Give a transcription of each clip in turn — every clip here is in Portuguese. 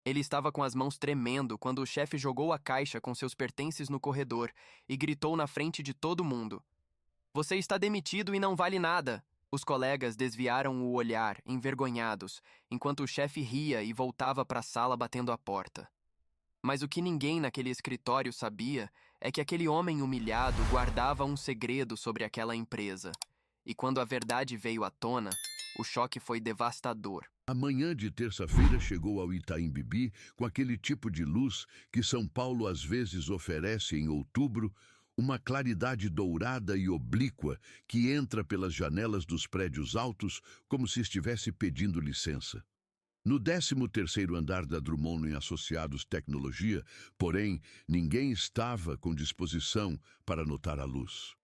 Ele estava com as mãos tremendo quando o chefe jogou a caixa com seus pertences no corredor e gritou na frente de todo mundo: "Você está demitido e não vale nada!" Os colegas desviaram o olhar, envergonhados, enquanto o chefe ria e voltava para a sala batendo a porta. Mas o que ninguém naquele escritório sabia é que aquele homem humilhado guardava um segredo sobre aquela empresa. E quando a verdade veio à tona, o choque foi devastador. A manhã de terça-feira chegou ao Itaim Bibi com aquele tipo de luz que São Paulo às vezes oferece em outubro, uma claridade dourada e oblíqua que entra pelas janelas dos prédios altos como se estivesse pedindo licença. No 13º andar da Drummond e Associados Tecnologia, porém, ninguém estava com disposição para notar a luz.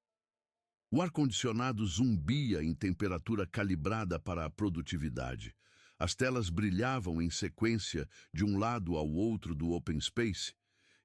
O ar-condicionado zumbia em temperatura calibrada para a produtividade. As telas brilhavam em sequência de um lado ao outro do open space,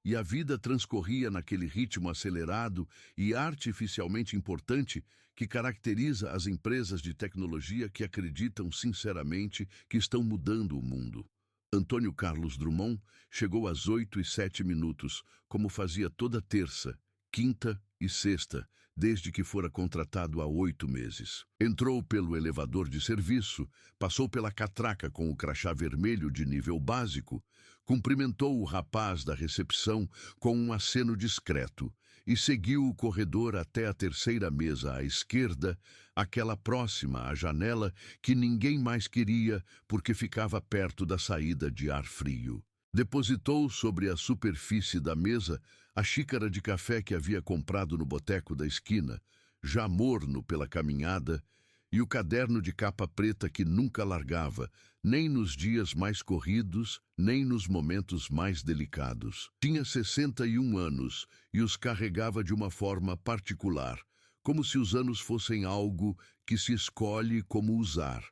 e a vida transcorria naquele ritmo acelerado e artificialmente importante que caracteriza as empresas de tecnologia que acreditam sinceramente que estão mudando o mundo. Antônio Carlos Drummond chegou às 8h07, como fazia toda terça, quinta e sexta, desde que fora contratado há 8 meses. Entrou pelo elevador de serviço, passou pela catraca com o crachá vermelho de nível básico, cumprimentou o rapaz da recepção com um aceno discreto e seguiu o corredor até a terceira mesa à esquerda, aquela próxima à janela que ninguém mais queria porque ficava perto da saída de ar frio. Depositou sobre a superfície da mesa a xícara de café que havia comprado no boteco da esquina, já morno pela caminhada, e o caderno de capa preta que nunca largava, nem nos dias mais corridos, nem nos momentos mais delicados. Tinha 61 anos e os carregava de uma forma particular, como se os anos fossem algo que se escolhe como usar,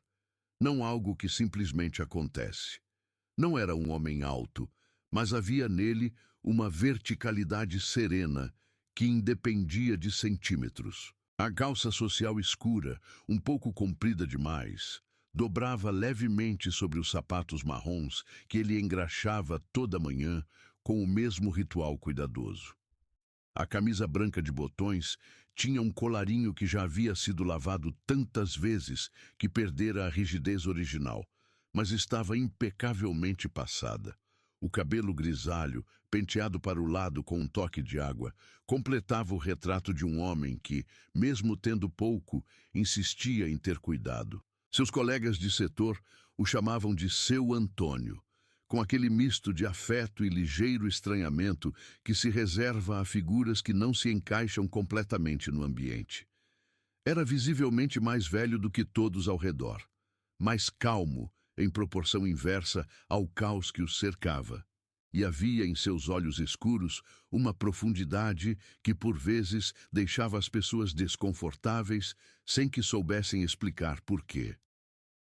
não algo que simplesmente acontece. Não era um homem alto, mas havia nele uma verticalidade serena que independia de centímetros. A calça social escura, um pouco comprida demais, dobrava levemente sobre os sapatos marrons que ele engraxava toda manhã com o mesmo ritual cuidadoso. A camisa branca de botões tinha um colarinho que já havia sido lavado tantas vezes que perdera a rigidez original, mas estava impecavelmente passada. O cabelo grisalho, penteado para o lado com um toque de água, completava o retrato de um homem que, mesmo tendo pouco, insistia em ter cuidado. Seus colegas de setor o chamavam de Seu Antônio, com aquele misto de afeto e ligeiro estranhamento que se reserva a figuras que não se encaixam completamente no ambiente. Era visivelmente mais velho do que todos ao redor, mais calmo, em proporção inversa ao caos que os cercava, e havia em seus olhos escuros uma profundidade que por vezes deixava as pessoas desconfortáveis sem que soubessem explicar por quê.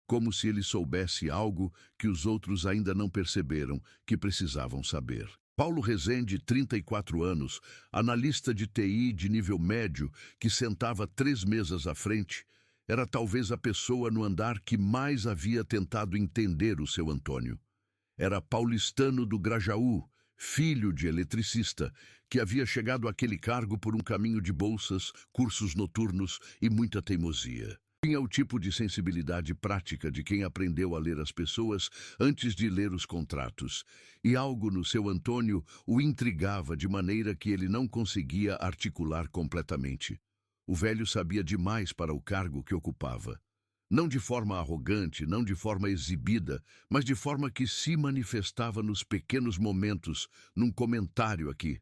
Como se ele soubesse algo que os outros ainda não perceberam que precisavam saber. Paulo Rezende, 34 anos, analista de TI de nível médio que sentava 3 mesas à frente, era talvez a pessoa no andar que mais havia tentado entender o seu Antônio. Era paulistano do Grajaú, filho de eletricista, que havia chegado àquele cargo por um caminho de bolsas, cursos noturnos e muita teimosia. Tinha o tipo de sensibilidade prática de quem aprendeu a ler as pessoas antes de ler os contratos, e algo no seu Antônio o intrigava de maneira que ele não conseguia articular completamente. O velho sabia demais para o cargo que ocupava. Não de forma arrogante, não de forma exibida, mas de forma que se manifestava nos pequenos momentos, num comentário aqui,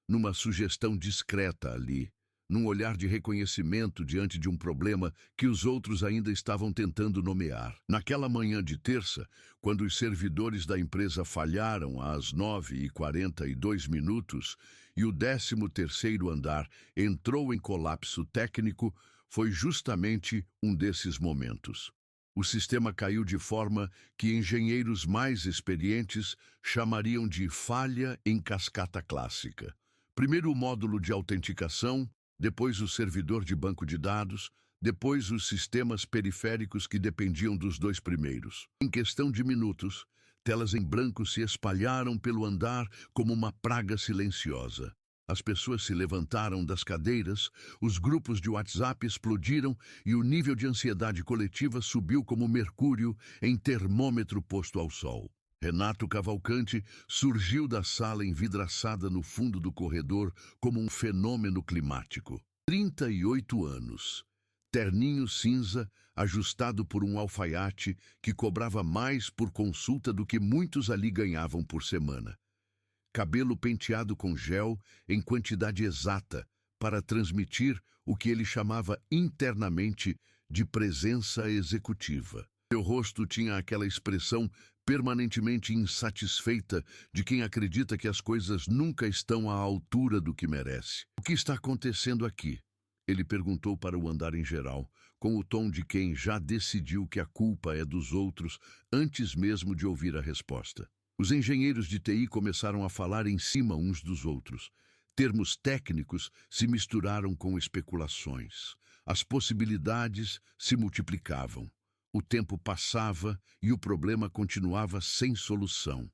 numa sugestão discreta ali, num olhar de reconhecimento diante de um problema que os outros ainda estavam tentando nomear. Naquela manhã de terça, quando os servidores da empresa falharam às 9h42 e o 13º andar entrou em colapso técnico, foi justamente um desses momentos. O sistema caiu de forma que engenheiros mais experientes chamariam de falha em cascata clássica. Primeiro o módulo de autenticação, depois o servidor de banco de dados, depois os sistemas periféricos que dependiam dos dois primeiros. Em questão de minutos, Telas em branco se espalharam pelo andar como uma praga silenciosa. As pessoas se levantaram das cadeiras, os grupos de WhatsApp explodiram e o nível de ansiedade coletiva subiu como mercúrio em termômetro posto ao sol. Renato Cavalcante surgiu da sala envidraçada no fundo do corredor como um fenômeno climático. 38 anos. Terninho cinza, ajustado por um alfaiate que cobrava mais por consulta do que muitos ali ganhavam por semana. Cabelo penteado com gel em quantidade exata para transmitir o que ele chamava internamente de presença executiva. Seu rosto tinha aquela expressão permanentemente insatisfeita de quem acredita que as coisas nunca estão à altura do que merece. O que está acontecendo aqui? Ele perguntou para o andar em geral, com o tom de quem já decidiu que a culpa é dos outros antes mesmo de ouvir a resposta. Os engenheiros de TI começaram a falar em cima uns dos outros. Termos técnicos se misturaram com especulações. As possibilidades se multiplicavam. O tempo passava e o problema continuava sem solução.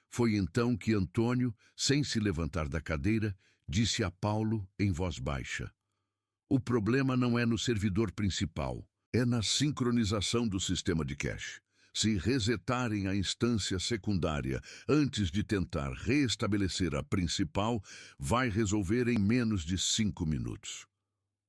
Foi então que Antônio, sem se levantar da cadeira, disse a Paulo em voz baixa: "O problema não é no servidor principal, é na sincronização do sistema de cache. Se resetarem a instância secundária antes de tentar reestabelecer a principal, vai resolver em menos de 5 minutos.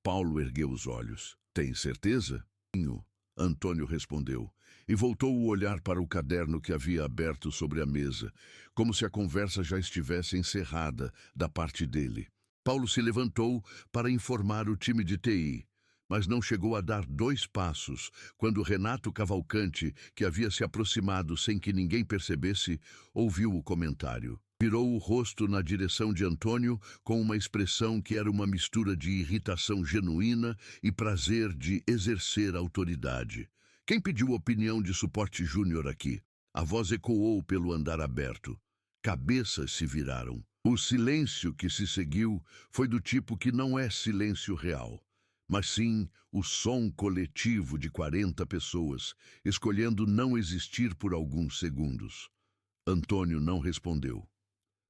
Paulo ergueu os olhos. "Tem certeza?" "Tenho", Antônio respondeu, e voltou o olhar para o caderno que havia aberto sobre a mesa, como se a conversa já estivesse encerrada da parte dele. Paulo se levantou para informar o time de TI. Mas não chegou a dar 2 passos, quando Renato Cavalcante, que havia se aproximado sem que ninguém percebesse, ouviu o comentário. Virou o rosto na direção de Antônio com uma expressão que era uma mistura de irritação genuína e prazer de exercer autoridade. "Quem pediu opinião de suporte júnior aqui?" A voz ecoou pelo andar aberto. Cabeças se viraram. O silêncio que se seguiu foi do tipo que não é silêncio real, mas sim o som coletivo de 40 pessoas, escolhendo não existir por alguns segundos. Antônio não respondeu.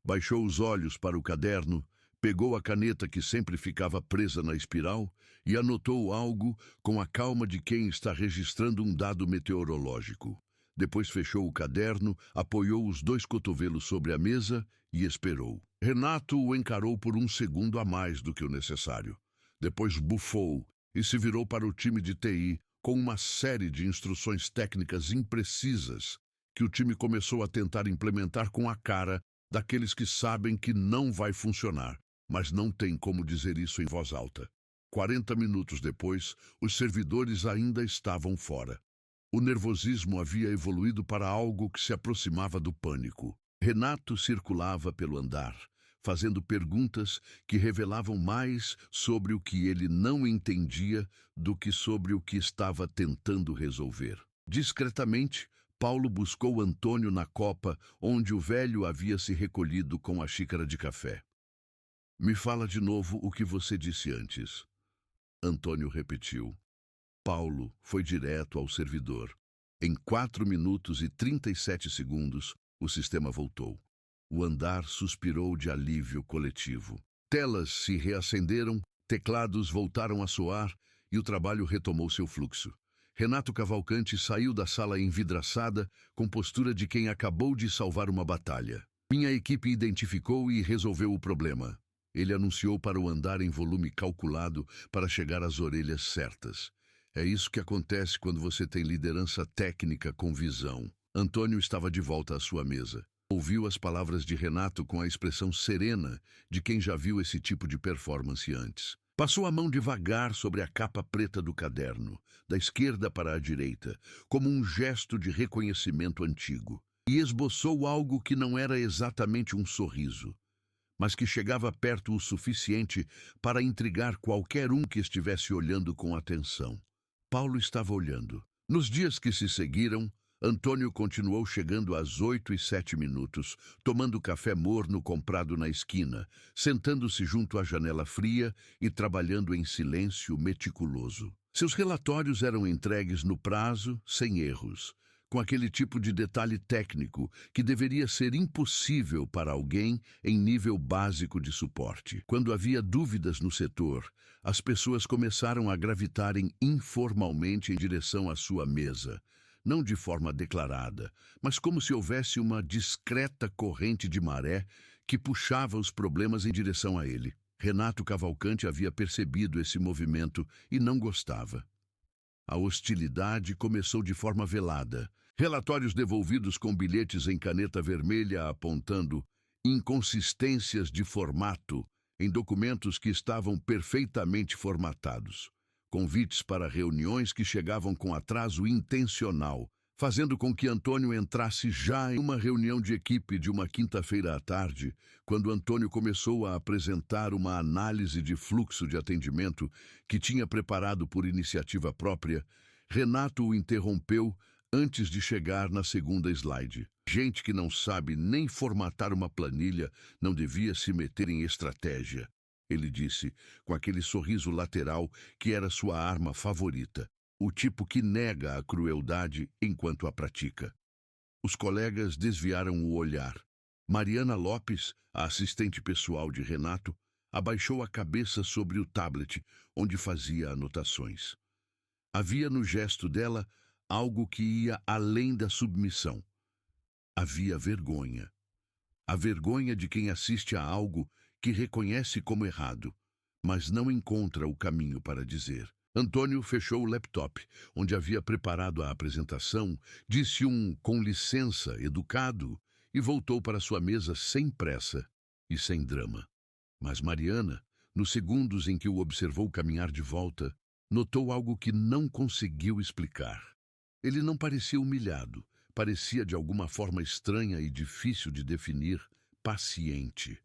Baixou os olhos para o caderno, pegou a caneta que sempre ficava presa na espiral e anotou algo com a calma de quem está registrando um dado meteorológico. Depois fechou o caderno, apoiou os 2 cotovelos sobre a mesa e esperou. Renato o encarou por um segundo a mais do que o necessário. Depois bufou e se virou para o time de TI com uma série de instruções técnicas imprecisas que o time começou a tentar implementar com a cara daqueles que sabem que não vai funcionar, mas não tem como dizer isso em voz alta. 40 minutos depois, os servidores ainda estavam fora. O nervosismo havia evoluído para algo que se aproximava do pânico. Renato circulava pelo andar, fazendo perguntas que revelavam mais sobre o que ele não entendia do que sobre o que estava tentando resolver. Discretamente, Paulo buscou Antônio na copa onde o velho havia se recolhido com a xícara de café. "Me fala de novo o que você disse antes." Antônio repetiu. Paulo foi direto ao servidor. Em 4 minutos e 37 segundos, o sistema voltou. O andar suspirou de alívio coletivo. Telas se reacenderam, teclados voltaram a soar e o trabalho retomou seu fluxo. Renato Cavalcante saiu da sala envidraçada com postura de quem acabou de salvar uma batalha. Minha equipe identificou e resolveu o problema. Ele anunciou para o andar em volume calculado para chegar às orelhas certas. É isso que acontece quando você tem liderança técnica com visão. Antônio estava de volta à sua mesa. Ouviu as palavras de Renato com a expressão serena de quem já viu esse tipo de performance antes. Passou a mão devagar sobre a capa preta do caderno, da esquerda para a direita, como um gesto de reconhecimento antigo, e esboçou algo que não era exatamente um sorriso, mas que chegava perto o suficiente para intrigar qualquer um que estivesse olhando com atenção. Paulo estava olhando. Nos dias que se seguiram, Antônio continuou chegando às 8h07, tomando café morno comprado na esquina, sentando-se junto à janela fria e trabalhando em silêncio meticuloso. Seus relatórios eram entregues no prazo, sem erros, com aquele tipo de detalhe técnico que deveria ser impossível para alguém em nível básico de suporte. Quando havia dúvidas no setor, as pessoas começaram a gravitarem informalmente em direção à sua mesa, não de forma declarada, mas como se houvesse uma discreta corrente de maré que puxava os problemas em direção a ele. Renato Cavalcante havia percebido esse movimento e não gostava. A hostilidade começou de forma velada. Relatórios devolvidos com bilhetes em caneta vermelha apontando inconsistências de formato em documentos que estavam perfeitamente formatados. Convites para reuniões que chegavam com atraso intencional, fazendo com que Antônio entrasse já em uma reunião de equipe de uma quinta-feira à tarde, quando Antônio começou a apresentar uma análise de fluxo de atendimento que tinha preparado por iniciativa própria. Renato o interrompeu antes de chegar na segunda slide. Gente que não sabe nem formatar uma planilha não devia se meter em estratégia, ele disse, com aquele sorriso lateral que era sua arma favorita. O tipo que nega a crueldade enquanto a pratica. Os colegas desviaram o olhar. Mariana Lopes, a assistente pessoal de Renato, abaixou a cabeça sobre o tablet, onde fazia anotações. Havia no gesto dela algo que ia além da submissão. Havia vergonha. A vergonha de quem assiste a algo que reconhece como errado, mas não encontra o caminho para dizer. Antônio fechou o laptop, onde havia preparado a apresentação, disse com licença, educado, e voltou para sua mesa sem pressa e sem drama. Mas Mariana, nos segundos em que o observou caminhar de volta, notou algo que não conseguiu explicar. Ele não parecia humilhado, parecia de alguma forma estranha e difícil de definir, paciente.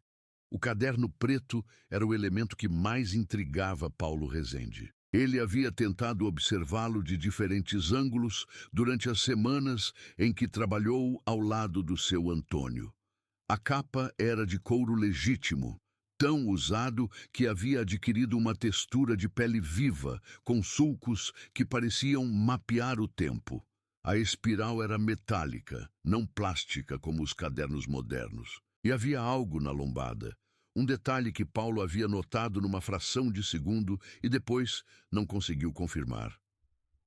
O caderno preto era o elemento que mais intrigava Paulo Rezende. Ele havia tentado observá-lo de diferentes ângulos durante as semanas em que trabalhou ao lado do seu Antônio. A capa era de couro legítimo, tão usado que havia adquirido uma textura de pele viva, com sulcos que pareciam mapear o tempo. A espiral era metálica, não plástica como os cadernos modernos. E havia algo na lombada. Um detalhe que Paulo havia notado numa fração de segundo e depois não conseguiu confirmar.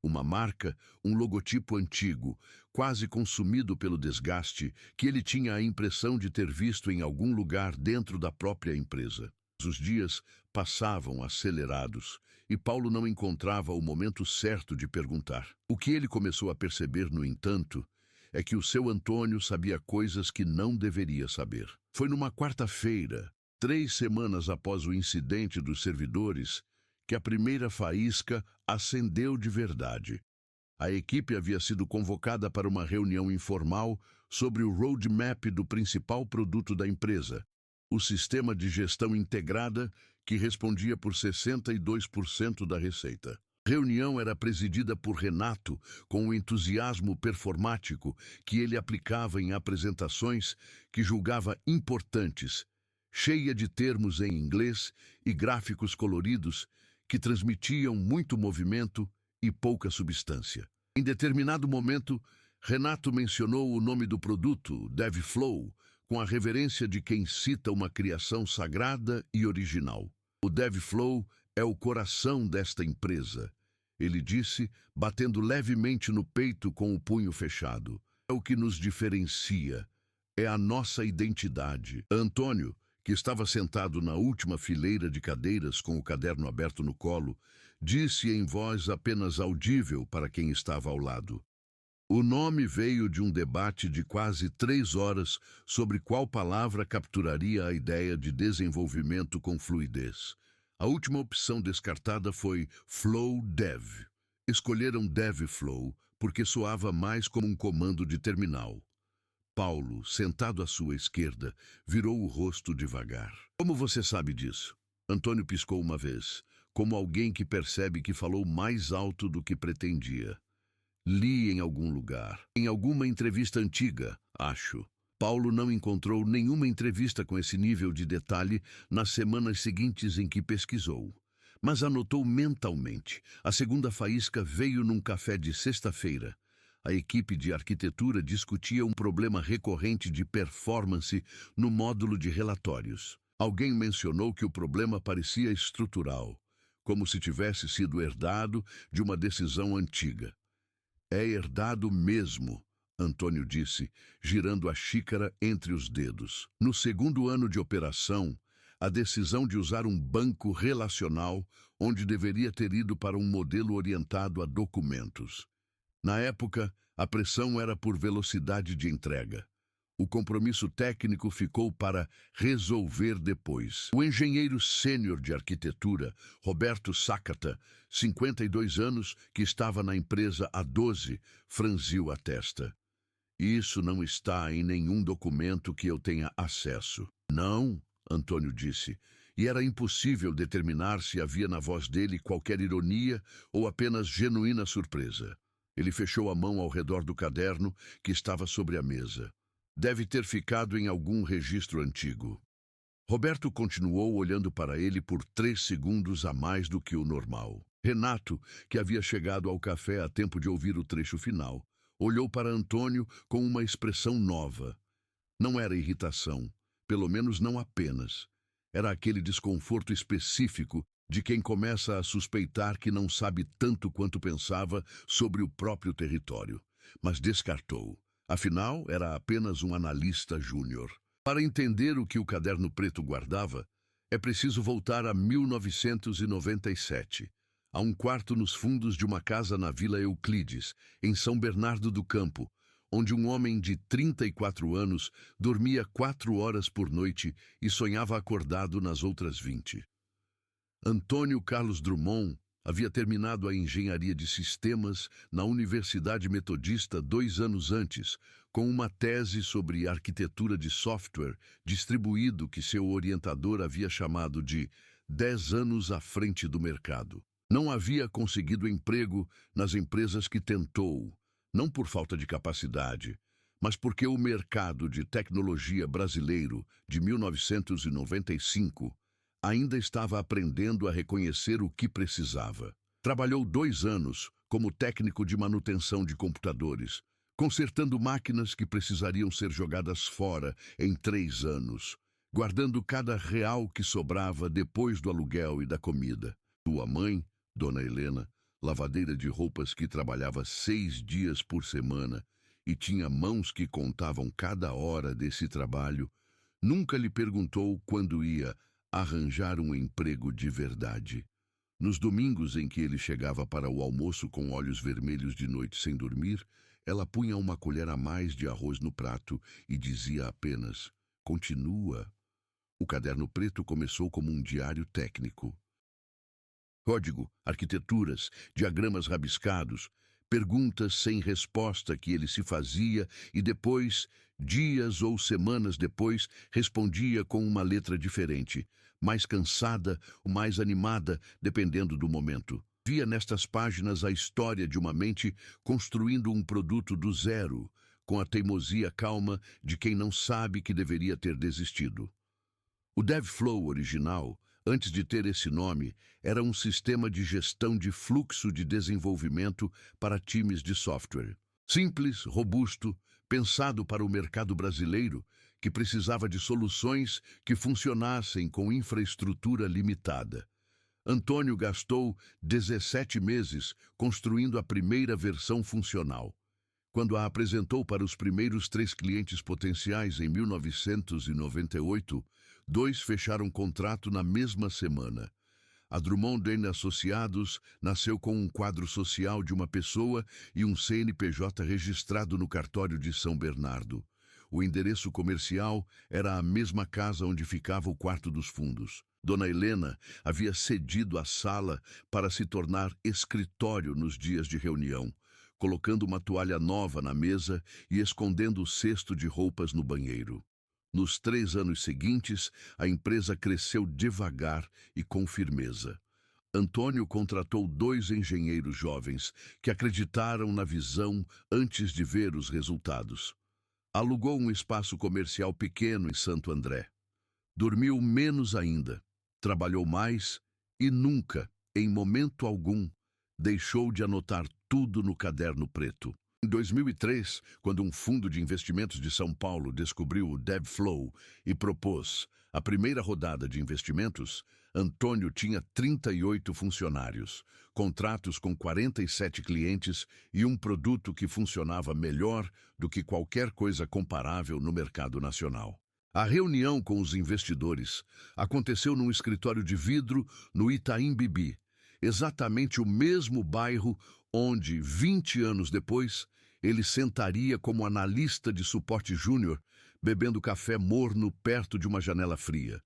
Uma marca, um logotipo antigo, quase consumido pelo desgaste, que ele tinha a impressão de ter visto em algum lugar dentro da própria empresa. Os dias passavam acelerados e Paulo não encontrava o momento certo de perguntar. O que ele começou a perceber, no entanto, é que o seu Antônio sabia coisas que não deveria saber. Foi numa quarta-feira, 3 semanas após o incidente dos servidores, que a primeira faísca acendeu de verdade. A equipe havia sido convocada para uma reunião informal sobre o roadmap do principal produto da empresa, o sistema de gestão integrada que respondia por 62% da receita. A reunião era presidida por Renato, com o entusiasmo performático que ele aplicava em apresentações que julgava importantes, cheia de termos em inglês e gráficos coloridos que transmitiam muito movimento e pouca substância. Em determinado momento, Renato mencionou o nome do produto, DevFlow, com a reverência de quem cita uma criação sagrada e original. O DevFlow é o coração desta empresa, ele disse, batendo levemente no peito com o punho fechado. É o que nos diferencia, é a nossa identidade. Antônio, que estava sentado na última fileira de cadeiras com o caderno aberto no colo, disse em voz apenas audível para quem estava ao lado. O nome veio de um debate de quase 3 horas sobre qual palavra capturaria a ideia de desenvolvimento com fluidez. A última opção descartada foi Flow Dev. Escolheram DevFlow porque soava mais como um comando de terminal. Paulo, sentado à sua esquerda, virou o rosto devagar. Como você sabe disso? Antônio piscou uma vez, como alguém que percebe que falou mais alto do que pretendia. Li em algum lugar, em alguma entrevista antiga, acho. Paulo não encontrou nenhuma entrevista com esse nível de detalhe nas semanas seguintes em que pesquisou. Mas anotou mentalmente. A segunda faísca veio num café de sexta-feira. a equipe de arquitetura discutia um problema recorrente de performance no módulo de relatórios. Alguém mencionou que o problema parecia estrutural, como se tivesse sido herdado de uma decisão antiga. É herdado mesmo, Antônio disse, girando a xícara entre os dedos. No segundo ano de operação, a decisão de usar um banco relacional, onde deveria ter ido para um modelo orientado a documentos. Na época, a pressão era por velocidade de entrega. O compromisso técnico ficou para resolver depois. O engenheiro sênior de arquitetura, Roberto Sakata, 52 anos, que estava na empresa há 12, franziu a testa. Isso não está em nenhum documento que eu tenha acesso. Não, Antônio disse, e era impossível determinar se havia na voz dele qualquer ironia ou apenas genuína surpresa. Ele fechou a mão ao redor do caderno que estava sobre a mesa. Deve ter ficado em algum registro antigo. Roberto continuou olhando para ele por 3 segundos a mais do que o normal. Renato, que havia chegado ao café a tempo de ouvir o trecho final, olhou para Antônio com uma expressão nova. Não era irritação, pelo menos não apenas. Era aquele desconforto específico de quem começa a suspeitar que não sabe tanto quanto pensava sobre o próprio território, mas descartou. Afinal, era apenas um analista júnior. Para entender o que o caderno preto guardava, é preciso voltar a 1997, a um quarto nos fundos de uma casa na Vila Euclides, em São Bernardo do Campo, onde um homem de 34 anos dormia 4 horas por noite e sonhava acordado nas outras 20. Antônio Carlos Drummond havia terminado a engenharia de sistemas na Universidade Metodista 2 anos antes, com uma tese sobre arquitetura de software distribuído que seu orientador havia chamado de 10 anos à frente do mercado. Não havia conseguido emprego nas empresas que tentou, não por falta de capacidade, mas porque o mercado de tecnologia brasileiro de 1995 ainda estava aprendendo a reconhecer o que precisava. Trabalhou 2 anos como técnico de manutenção de computadores, consertando máquinas que precisariam ser jogadas fora em 3 anos, guardando cada real que sobrava depois do aluguel e da comida. Sua mãe, Dona Helena, lavadeira de roupas que trabalhava 6 dias por semana e tinha mãos que contavam cada hora desse trabalho, nunca lhe perguntou quando ia arranjar um emprego de verdade. Nos domingos em que ele chegava para o almoço com olhos vermelhos de noite sem dormir, ela punha uma colher a mais de arroz no prato e dizia apenas, "Continua." O caderno preto começou como um diário técnico. Código, arquiteturas, diagramas rabiscados, perguntas sem resposta que ele se fazia e depois, dias ou semanas depois, respondia com uma letra diferente, mais cansada ou mais animada, dependendo do momento. Via nestas páginas a história de uma mente construindo um produto do zero, com a teimosia calma de quem não sabe que deveria ter desistido. O DevFlow original, antes de ter esse nome, era um sistema de gestão de fluxo de desenvolvimento para times de software. Simples, robusto, pensado para o mercado brasileiro, que precisava de soluções que funcionassem com infraestrutura limitada. Antônio gastou 17 meses construindo a primeira versão funcional. Quando a apresentou para os primeiros 3 clientes potenciais em 1998, 2 fecharam contrato na mesma semana. A Drummond & Associados nasceu com um quadro social de uma pessoa e um CNPJ registrado no cartório de São Bernardo. O endereço comercial era a mesma casa onde ficava o quarto dos fundos. Dona Helena havia cedido a sala para se tornar escritório nos dias de reunião, colocando uma toalha nova na mesa e escondendo o cesto de roupas no banheiro. Nos 3 anos seguintes, a empresa cresceu devagar e com firmeza. Antônio contratou 2 engenheiros jovens que acreditaram na visão antes de ver os resultados. Alugou um espaço comercial pequeno em Santo André. Dormiu menos ainda, trabalhou mais e nunca, em momento algum, deixou de anotar tudo no caderno preto. Em 2003, quando um fundo de investimentos de São Paulo descobriu o DevFlow e propôs a primeira rodada de investimentos, Antônio tinha 38 funcionários, contratos com 47 clientes e um produto que funcionava melhor do que qualquer coisa comparável no mercado nacional. A reunião com os investidores aconteceu num escritório de vidro no Itaim Bibi, exatamente o mesmo bairro onde, 20 anos depois, ele sentaria como analista de suporte júnior, bebendo café morno perto de uma janela fria.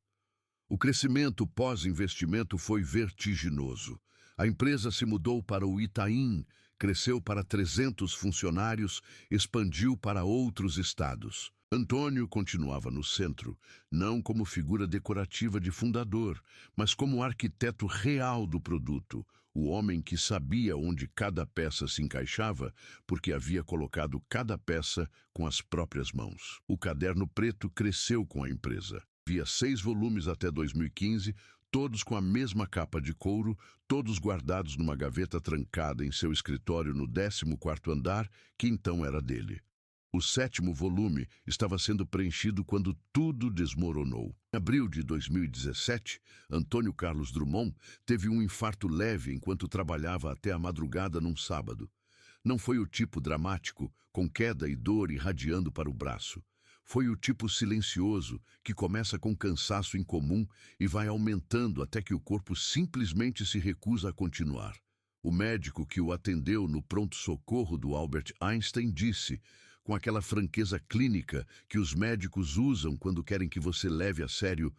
O crescimento pós-investimento foi vertiginoso. A empresa se mudou para o Itaim, cresceu para 300 funcionários, expandiu para outros estados. Antônio continuava no centro, não como figura decorativa de fundador, mas como arquiteto real do produto, o homem que sabia onde cada peça se encaixava, porque havia colocado cada peça com as próprias mãos. O caderno preto cresceu com a empresa. Havia 6 volumes até 2015, todos com a mesma capa de couro, todos guardados numa gaveta trancada em seu escritório no 14º andar, que então era dele. O 7º volume estava sendo preenchido quando tudo desmoronou. Em abril de 2017, Antônio Carlos Drummond teve um infarto leve enquanto trabalhava até a madrugada num sábado. Não foi o tipo dramático, com queda e dor irradiando para o braço. Foi o tipo silencioso, que começa com cansaço incomum e vai aumentando até que o corpo simplesmente se recusa a continuar. O médico que o atendeu no pronto-socorro do Albert Einstein disse, com aquela franqueza clínica que os médicos usam quando querem que você leve a sério: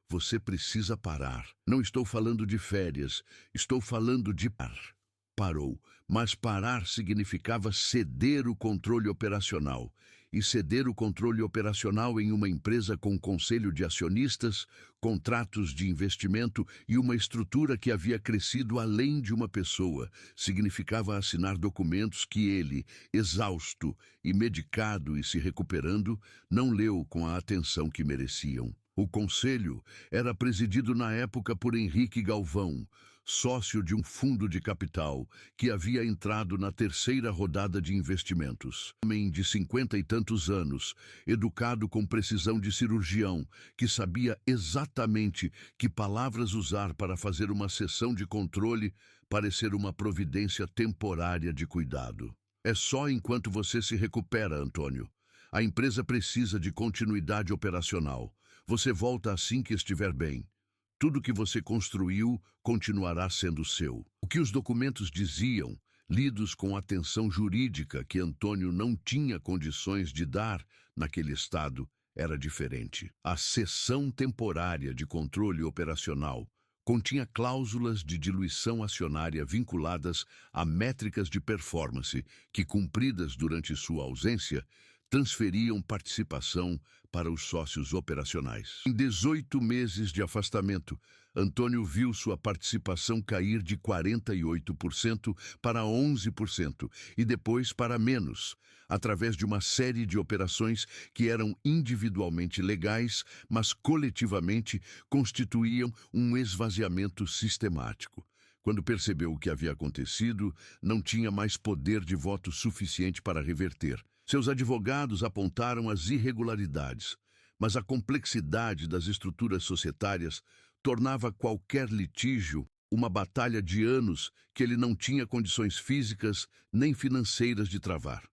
você precisa parar. Não estou falando de férias, estou falando de parar. Parou, mas parar significava ceder o controle operacional. E ceder o controle operacional em uma empresa com conselho de acionistas, contratos de investimento e uma estrutura que havia crescido além de uma pessoa, significava assinar documentos que ele, exausto e medicado e se recuperando, não leu com a atenção que mereciam. O conselho era presidido na época por Henrique Galvão, sócio de um fundo de capital que havia entrado na 3ª rodada de investimentos. Homem de 50 e tantos anos, educado com precisão de cirurgião, que sabia exatamente que palavras usar para fazer uma sessão de controle parecer uma providência temporária de cuidado. É só enquanto você se recupera, Antônio. A empresa precisa de continuidade operacional. Você volta assim que estiver bem. Tudo que você construiu continuará sendo seu. O que os documentos diziam, lidos com atenção jurídica que Antônio não tinha condições de dar naquele estado, era diferente. A cessão temporária de controle operacional continha cláusulas de diluição acionária vinculadas a métricas de performance que, cumpridas durante sua ausência, transferiam participação para os sócios operacionais. Em 18 meses de afastamento, Antônio viu sua participação cair de 48% para 11% e depois para menos, através de uma série de operações que eram individualmente legais, mas coletivamente constituíam um esvaziamento sistemático. Quando percebeu o que havia acontecido, não tinha mais poder de voto suficiente para reverter. Seus advogados apontaram as irregularidades, mas a complexidade das estruturas societárias tornava qualquer litígio uma batalha de anos que ele não tinha condições físicas nem financeiras de travar.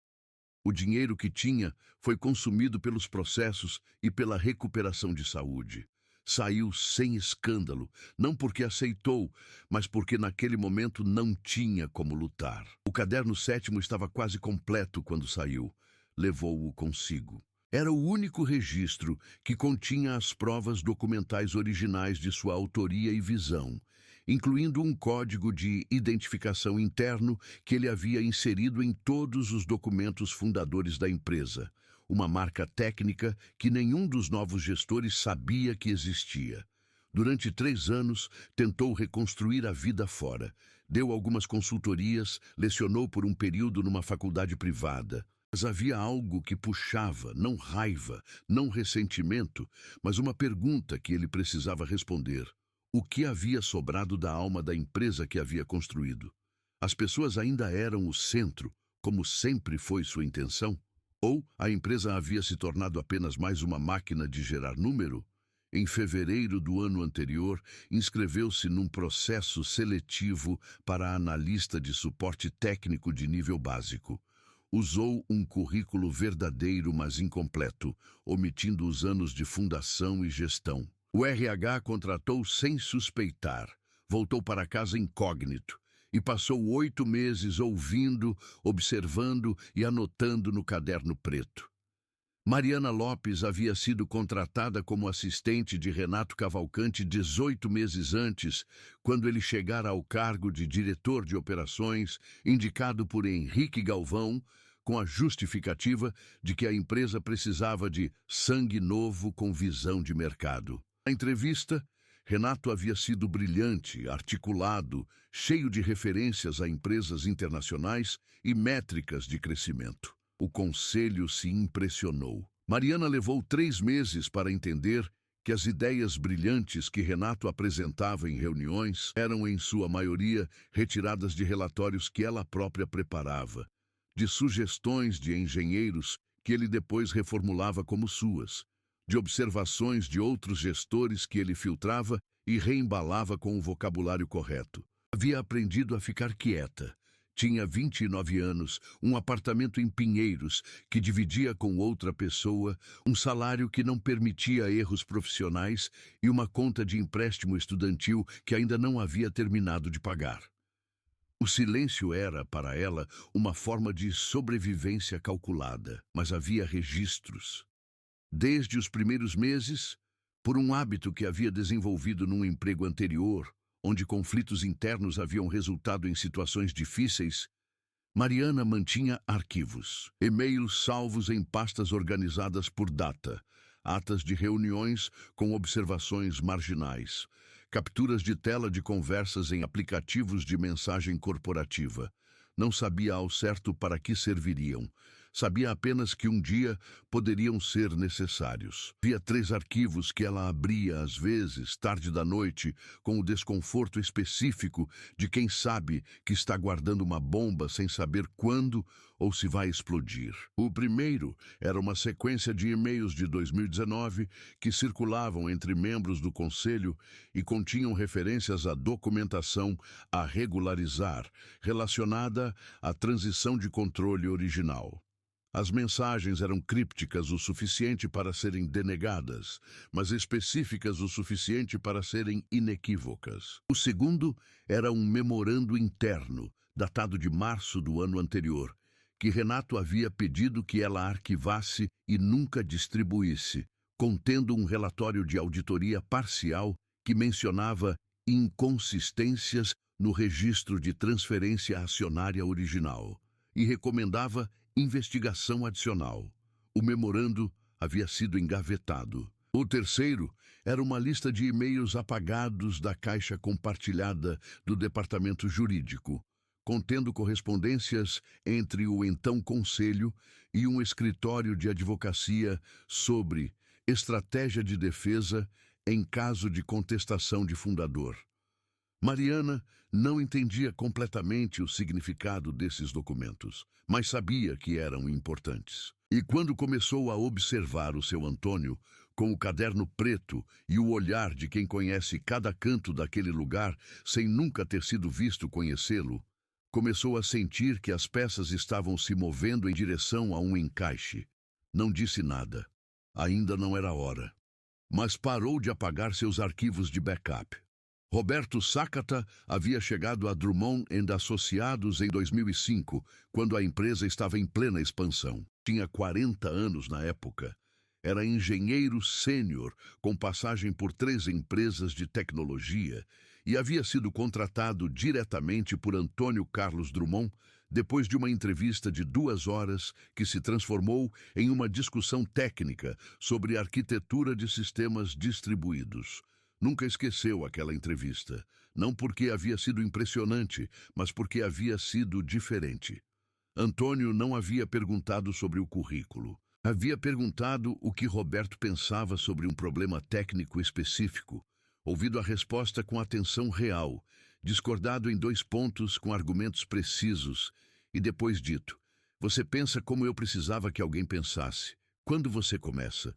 O dinheiro que tinha foi consumido pelos processos e pela recuperação de saúde. Saiu sem escândalo, não porque aceitou, mas porque naquele momento não tinha como lutar. O caderno 7º estava quase completo quando saiu. Levou-o consigo. Era o único registro que continha as provas documentais originais de sua autoria e visão, incluindo um código de identificação interno que ele havia inserido em todos os documentos fundadores da empresa, uma marca técnica que nenhum dos novos gestores sabia que existia. Durante 3 anos, tentou reconstruir a vida fora. Deu algumas consultorias, lecionou por um período numa faculdade privada. Mas havia algo que puxava, não raiva, não ressentimento, mas uma pergunta que ele precisava responder. O que havia sobrado da alma da empresa que havia construído? As pessoas ainda eram o centro, como sempre foi sua intenção? Ou a empresa havia se tornado apenas mais uma máquina de gerar número? Em fevereiro do ano anterior, inscreveu-se num processo seletivo para analista de suporte técnico de nível básico. Usou um currículo verdadeiro, mas incompleto, omitindo os anos de fundação e gestão. O RH contratou sem suspeitar. Voltou para casa incógnito e passou 8 meses ouvindo, observando e anotando no caderno preto. Mariana Lopes havia sido contratada como assistente de Renato Cavalcante 18 meses antes, quando ele chegara ao cargo de diretor de operações, indicado por Henrique Galvão, com a justificativa de que a empresa precisava de sangue novo com visão de mercado. Na entrevista, Renato havia sido brilhante, articulado, cheio de referências a empresas internacionais e métricas de crescimento. O conselho se impressionou. Mariana levou 3 meses para entender que as ideias brilhantes que Renato apresentava em reuniões eram, em sua maioria, retiradas de relatórios que ela própria preparava, de sugestões de engenheiros que ele depois reformulava como suas, de observações de outros gestores que ele filtrava e reembalava com o vocabulário correto. Havia aprendido a ficar quieta. Tinha 29 anos, um apartamento em Pinheiros que dividia com outra pessoa, um salário que não permitia erros profissionais e uma conta de empréstimo estudantil que ainda não havia terminado de pagar. O silêncio era, para ela, uma forma de sobrevivência calculada, mas havia registros. Desde os primeiros meses, por um hábito que havia desenvolvido num emprego anterior, onde conflitos internos haviam resultado em situações difíceis, Mariana mantinha arquivos, e-mails salvos em pastas organizadas por data, atas de reuniões com observações marginais, capturas de tela de conversas em aplicativos de mensagem corporativa. Não sabia ao certo para que serviriam. Sabia apenas que um dia poderiam ser necessários. Havia 3 arquivos que ela abria às vezes, tarde da noite, com o desconforto específico de quem sabe que está guardando uma bomba sem saber quando ou se vai explodir. O primeiro era uma sequência de e-mails de 2019 que circulavam entre membros do conselho e continham referências à documentação a regularizar, relacionada à transição de controle original. As mensagens eram crípticas o suficiente para serem denegadas, mas específicas o suficiente para serem inequívocas. O segundo era um memorando interno, datado de março do ano anterior, que Renato havia pedido que ela arquivasse e nunca distribuísse, contendo um relatório de auditoria parcial que mencionava inconsistências no registro de transferência acionária original e recomendava investigação adicional. O memorando havia sido engavetado. O terceiro era uma lista de e-mails apagados da caixa compartilhada do departamento jurídico, contendo correspondências entre o então conselho e um escritório de advocacia sobre estratégia de defesa em caso de contestação de fundador. Mariana não entendia completamente o significado desses documentos, mas sabia que eram importantes. E quando começou a observar o seu Antônio, com o caderno preto e o olhar de quem conhece cada canto daquele lugar sem nunca ter sido visto conhecê-lo, começou a sentir que as peças estavam se movendo em direção a um encaixe. Não disse nada. Ainda não era hora. Mas parou de apagar seus arquivos de backup. Roberto Sakata havia chegado a Drummond & Associados em 2005, quando a empresa estava em plena expansão. Tinha 40 anos na época. Era engenheiro sênior, com passagem por 3 empresas de tecnologia, e havia sido contratado diretamente por Antônio Carlos Drummond depois de uma entrevista de 2 horas que se transformou em uma discussão técnica sobre arquitetura de sistemas distribuídos. Nunca esqueceu aquela entrevista, não porque havia sido impressionante, mas porque havia sido diferente. Antônio não havia perguntado sobre o currículo. Havia perguntado o que Roberto pensava sobre um problema técnico específico, ouvido a resposta com atenção real, discordado em 2 pontos com argumentos precisos e depois dito: Você pensa como eu precisava que alguém pensasse. Quando você começa?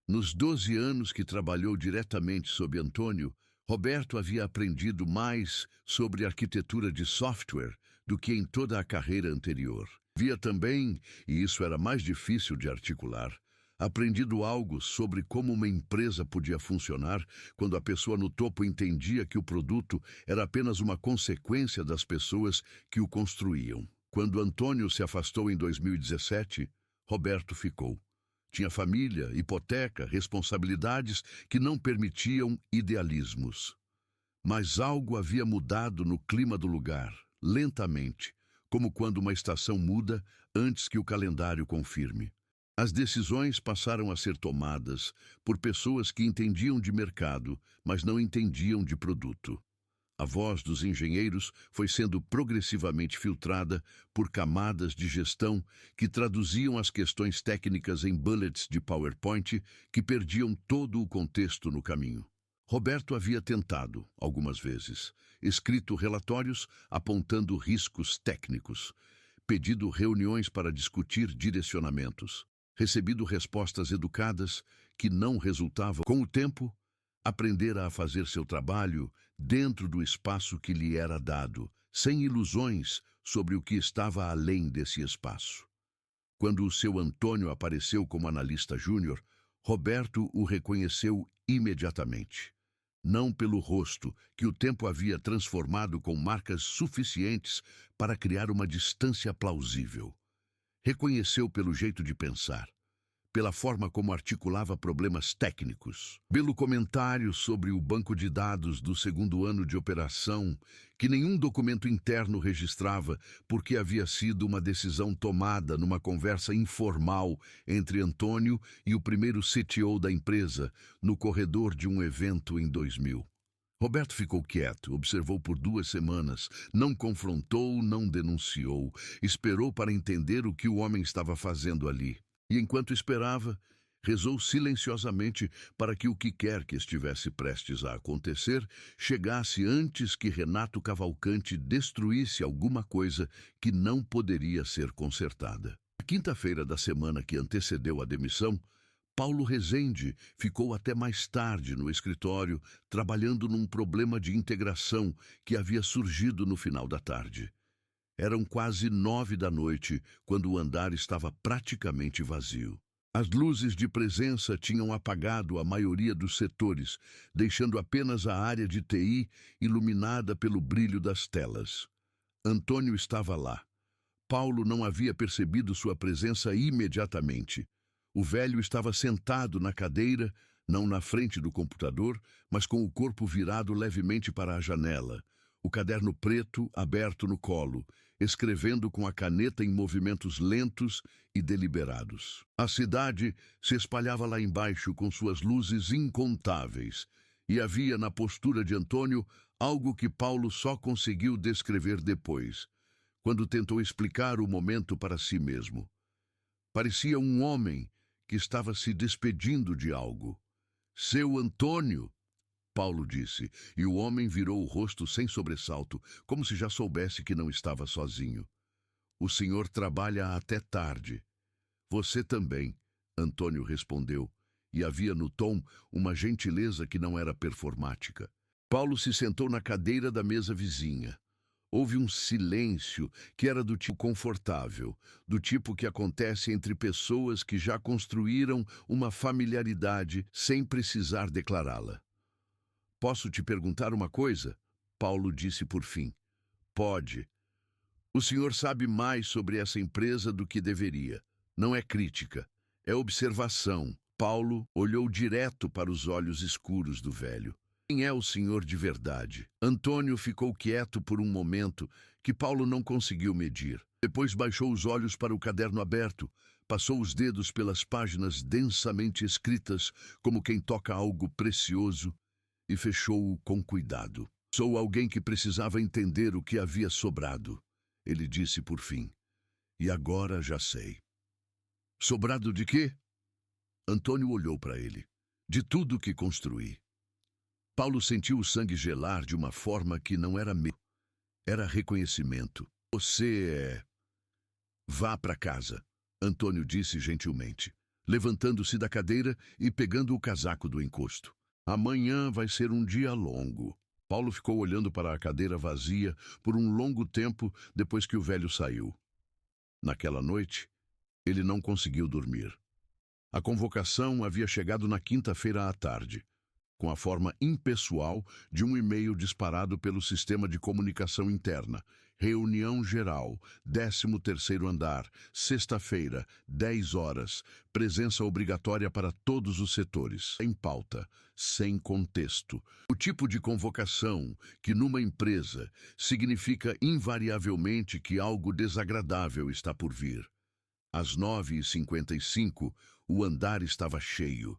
Nos 12 anos que trabalhou diretamente sob Antônio, Roberto havia aprendido mais sobre arquitetura de software do que em toda a carreira anterior. Havia também, e isso era mais difícil de articular, aprendido algo sobre como uma empresa podia funcionar quando a pessoa no topo entendia que o produto era apenas uma consequência das pessoas que o construíam. Quando Antônio se afastou em 2017, Roberto ficou. Tinha família, hipoteca, responsabilidades que não permitiam idealismos. Mas algo havia mudado no clima do lugar, lentamente, como quando uma estação muda antes que o calendário confirme. As decisões passaram a ser tomadas por pessoas que entendiam de mercado, mas não entendiam de produto. A voz dos engenheiros foi sendo progressivamente filtrada por camadas de gestão que traduziam as questões técnicas em bullets de PowerPoint que perdiam todo o contexto no caminho. Roberto havia tentado, algumas vezes, escrito relatórios apontando riscos técnicos, pedido reuniões para discutir direcionamentos, recebido respostas educadas que não resultavam. Com o tempo, aprendera a fazer seu trabalho dentro do espaço que lhe era dado, sem ilusões sobre o que estava além desse espaço. Quando o seu Antônio apareceu como analista júnior, Roberto o reconheceu imediatamente. Não pelo rosto, que o tempo havia transformado com marcas suficientes para criar uma distância plausível. Reconheceu pelo jeito de pensar, pela forma como articulava problemas técnicos, pelo comentário sobre o banco de dados do segundo ano de operação, que nenhum documento interno registrava porque havia sido uma decisão tomada numa conversa informal entre Antônio e o primeiro CTO da empresa, no corredor de um evento em 2000. Roberto ficou quieto, observou por 2 semanas, não confrontou, não denunciou, esperou para entender o que o homem estava fazendo ali. E enquanto esperava, rezou silenciosamente para que o que quer que estivesse prestes a acontecer chegasse antes que Renato Cavalcante destruísse alguma coisa que não poderia ser consertada. Na quinta-feira da semana que antecedeu a demissão, Paulo Rezende ficou até mais tarde no escritório, trabalhando num problema de integração que havia surgido no final da tarde. Eram quase 9 da noite, quando o andar estava praticamente vazio. As luzes de presença tinham apagado a maioria dos setores, deixando apenas a área de TI iluminada pelo brilho das telas. Antônio estava lá. Paulo não havia percebido sua presença imediatamente. O velho estava sentado na cadeira, não na frente do computador, mas com o corpo virado levemente para a janela, o caderno preto aberto no colo, escrevendo com a caneta em movimentos lentos e deliberados. A cidade se espalhava lá embaixo com suas luzes incontáveis, e havia na postura de Antônio algo que Paulo só conseguiu descrever depois, quando tentou explicar o momento para si mesmo. Parecia um homem que estava se despedindo de algo. Seu Antônio, Paulo disse, e o homem virou o rosto sem sobressalto, como se já soubesse que não estava sozinho. O senhor trabalha até tarde. Você também, Antônio respondeu, e havia no tom uma gentileza que não era performática. Paulo se sentou na cadeira da mesa vizinha. Houve um silêncio que era do tipo confortável, do tipo que acontece entre pessoas que já construíram uma familiaridade sem precisar declará-la. Posso te perguntar uma coisa? Paulo disse por fim. Pode. O senhor sabe mais sobre essa empresa do que deveria. Não é crítica, é observação. Paulo olhou direto para os olhos escuros do velho. Quem é o senhor de verdade? Antônio ficou quieto por um momento que Paulo não conseguiu medir. Depois baixou os olhos para o caderno aberto, passou os dedos pelas páginas densamente escritas, como quem toca algo precioso, e fechou-o com cuidado. Sou alguém que precisava entender o que havia sobrado, ele disse por fim. E agora já sei. Sobrado de quê? Antônio olhou para ele. De tudo que construí. Paulo sentiu o sangue gelar de uma forma que não era medo. Era reconhecimento. Você é... Vá para casa, Antônio disse gentilmente, levantando-se da cadeira e pegando o casaco do encosto. Amanhã vai ser um dia longo. Paulo ficou olhando para a cadeira vazia por um longo tempo depois que o velho saiu. Naquela noite, ele não conseguiu dormir. A convocação havia chegado na quinta-feira à tarde, com a forma impessoal de um e-mail disparado pelo sistema de comunicação interna. Reunião geral, 13º andar, sexta-feira, 10 horas, presença obrigatória para todos os setores. Em pauta, sem contexto. O tipo de convocação que numa empresa significa invariavelmente que algo desagradável está por vir. Às 9h55, o andar estava cheio.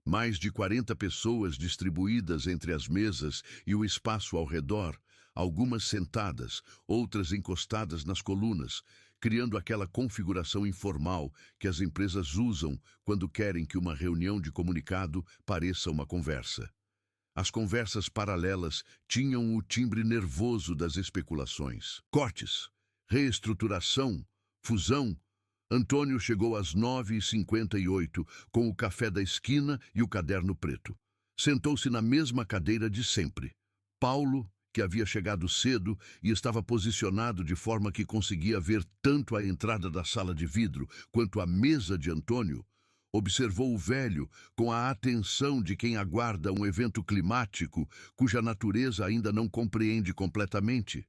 Mais de 40 pessoas distribuídas entre as mesas e o espaço ao redor, algumas sentadas, outras encostadas nas colunas, criando aquela configuração informal que as empresas usam quando querem que uma reunião de comunicado pareça uma conversa. As conversas paralelas tinham o timbre nervoso das especulações. Cortes, reestruturação, fusão. Antônio chegou às 9h58 com o café da esquina e o caderno preto. Sentou-se na mesma cadeira de sempre. Paulo, que havia chegado cedo e estava posicionado de forma que conseguia ver tanto a entrada da sala de vidro quanto a mesa de Antônio, observou o velho com a atenção de quem aguarda um evento climático cuja natureza ainda não compreende completamente.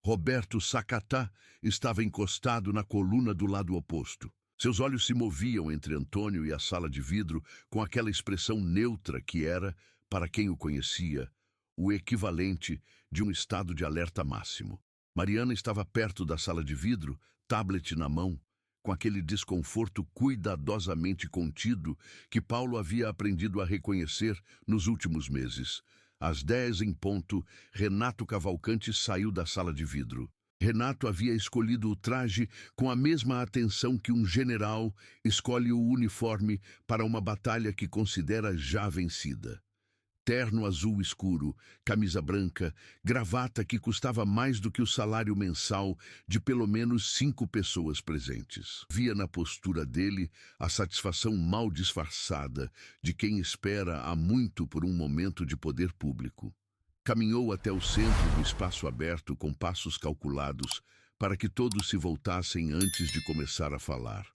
Roberto Sacatá estava encostado na coluna do lado oposto. Seus olhos se moviam entre Antônio e a sala de vidro com aquela expressão neutra que era, para quem o conhecia, o equivalente de um estado de alerta máximo. Mariana estava perto da sala de vidro, tablet na mão, com aquele desconforto cuidadosamente contido que Paulo havia aprendido a reconhecer nos últimos meses. Às 10 em ponto, Renato Cavalcante saiu da sala de vidro. Renato havia escolhido o traje com a mesma atenção que um general escolhe o uniforme para uma batalha que considera já vencida. Terno azul escuro, camisa branca, gravata que custava mais do que o salário mensal de pelo menos 5 pessoas presentes. Via na postura dele a satisfação mal disfarçada de quem espera há muito por um momento de poder público. Caminhou até o centro do espaço aberto com passos calculados para que todos se voltassem antes de começar a falar.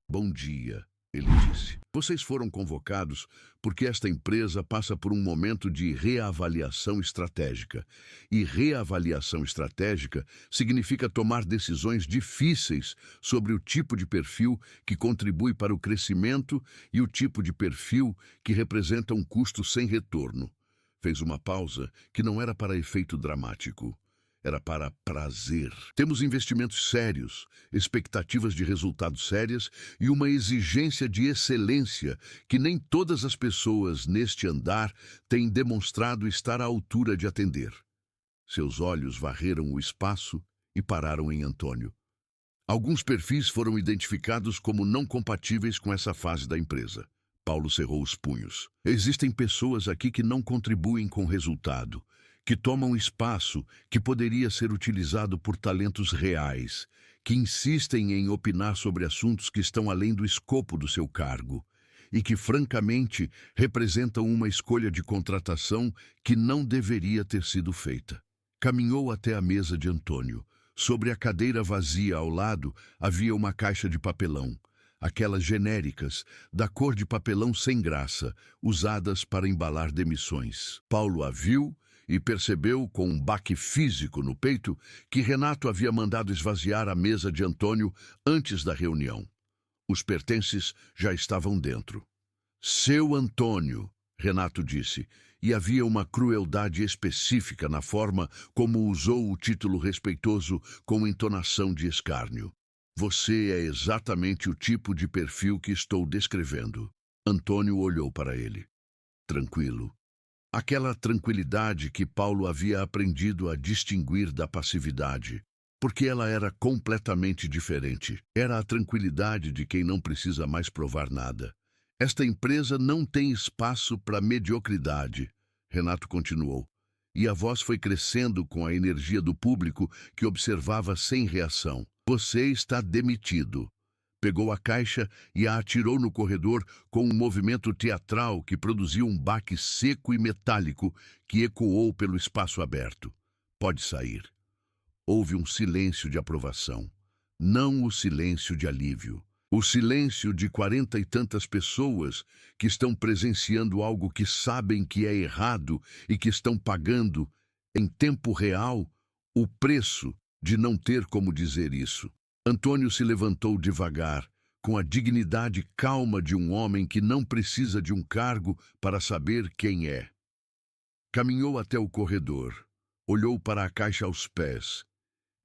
Bom dia, ele disse. Vocês foram convocados porque esta empresa passa por um momento de reavaliação estratégica. E reavaliação estratégica significa tomar decisões difíceis sobre o tipo de perfil que contribui para o crescimento e o tipo de perfil que representa um custo sem retorno. Fez uma pausa que não era para efeito dramático. Era para prazer. Temos investimentos sérios, expectativas de resultados sérias e uma exigência de excelência que nem todas as pessoas neste andar têm demonstrado estar à altura de atender. Seus olhos varreram o espaço e pararam em Antônio. Alguns perfis foram identificados como não compatíveis com essa fase da empresa. Paulo cerrou os punhos. Existem pessoas aqui que não contribuem com resultado, que tomam espaço que poderia ser utilizado por talentos reais, que insistem em opinar sobre assuntos que estão além do escopo do seu cargo e que, francamente, representam uma escolha de contratação que não deveria ter sido feita. Caminhou até a mesa de Antônio. Sobre a cadeira vazia ao lado havia uma caixa de papelão, aquelas genéricas, da cor de papelão sem graça, usadas para embalar demissões. Paulo a viu e percebeu, com um baque físico no peito, que Renato havia mandado esvaziar a mesa de Antônio antes da reunião. Os pertences já estavam dentro. Seu Antônio, Renato disse, e havia uma crueldade específica na forma como usou o título respeitoso com entonação de escárnio. Você é exatamente o tipo de perfil que estou descrevendo. Antônio olhou para ele. Tranquilo. Aquela tranquilidade que Paulo havia aprendido a distinguir da passividade, porque ela era completamente diferente. Era a tranquilidade de quem não precisa mais provar nada. Esta empresa não tem espaço para mediocridade, Renato continuou, e a voz foi crescendo com a energia do público que observava sem reação. Você está demitido. Pegou a caixa e a atirou no corredor com um movimento teatral que produziu um baque seco e metálico que ecoou pelo espaço aberto. Pode sair. Houve um silêncio de aprovação. Não o silêncio de alívio. O silêncio de 40 e tantas pessoas que estão presenciando algo que sabem que é errado e que estão pagando, em tempo real, o preço de não ter como dizer isso. Antônio se levantou devagar, com a dignidade calma de um homem que não precisa de um cargo para saber quem é. Caminhou até o corredor, olhou para a caixa aos pés,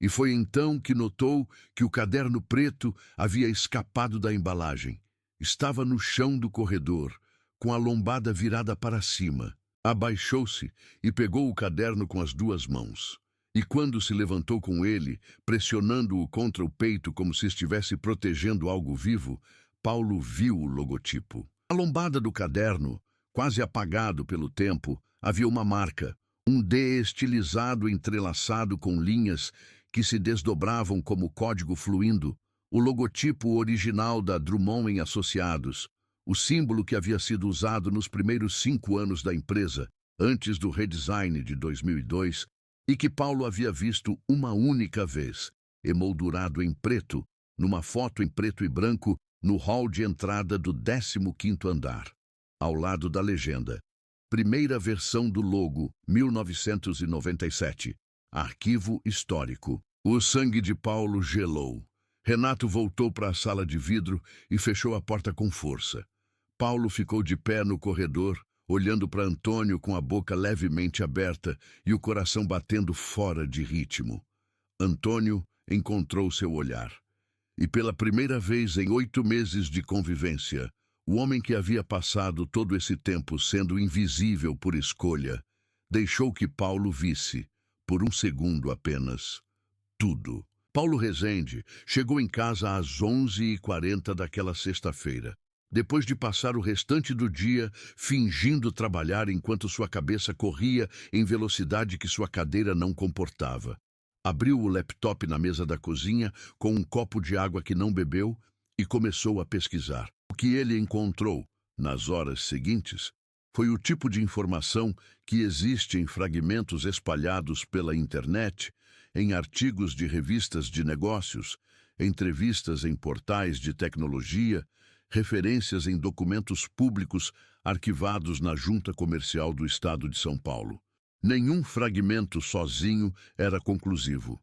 e foi então que notou que o caderno preto havia escapado da embalagem. Estava no chão do corredor, com a lombada virada para cima. Abaixou-se e pegou o caderno com as duas mãos. E quando se levantou com ele, pressionando-o contra o peito como se estivesse protegendo algo vivo, Paulo viu o logotipo. A lombada do caderno, quase apagado pelo tempo, havia uma marca, um D estilizado entrelaçado com linhas que se desdobravam como código fluindo, o logotipo original da Drummond em Associados, o símbolo que havia sido usado nos primeiros 5 anos da empresa, antes do redesign de 2002, e que Paulo havia visto uma única vez, emoldurado em preto, numa foto em preto e branco, no hall de entrada do 15º andar, ao lado da legenda. Primeira versão do logo, 1997. Arquivo histórico. O sangue de Paulo gelou. Renato voltou para a sala de vidro e fechou a porta com força. Paulo ficou de pé no corredor, olhando para Antônio com a boca levemente aberta e o coração batendo fora de ritmo. Antônio encontrou seu olhar. E pela primeira vez em 8 meses de convivência, o homem que havia passado todo esse tempo sendo invisível por escolha, deixou que Paulo visse, por um segundo apenas, tudo. Paulo Rezende chegou em casa às 11h40 daquela sexta-feira. Depois de passar o restante do dia fingindo trabalhar enquanto sua cabeça corria em velocidade que sua cadeira não comportava. Abriu o laptop na mesa da cozinha com um copo de água que não bebeu e começou a pesquisar. O que ele encontrou, nas horas seguintes, foi o tipo de informação que existe em fragmentos espalhados pela internet, em artigos de revistas de negócios, entrevistas em portais de tecnologia, referências em documentos públicos arquivados na Junta Comercial do Estado de São Paulo. Nenhum fragmento sozinho era conclusivo.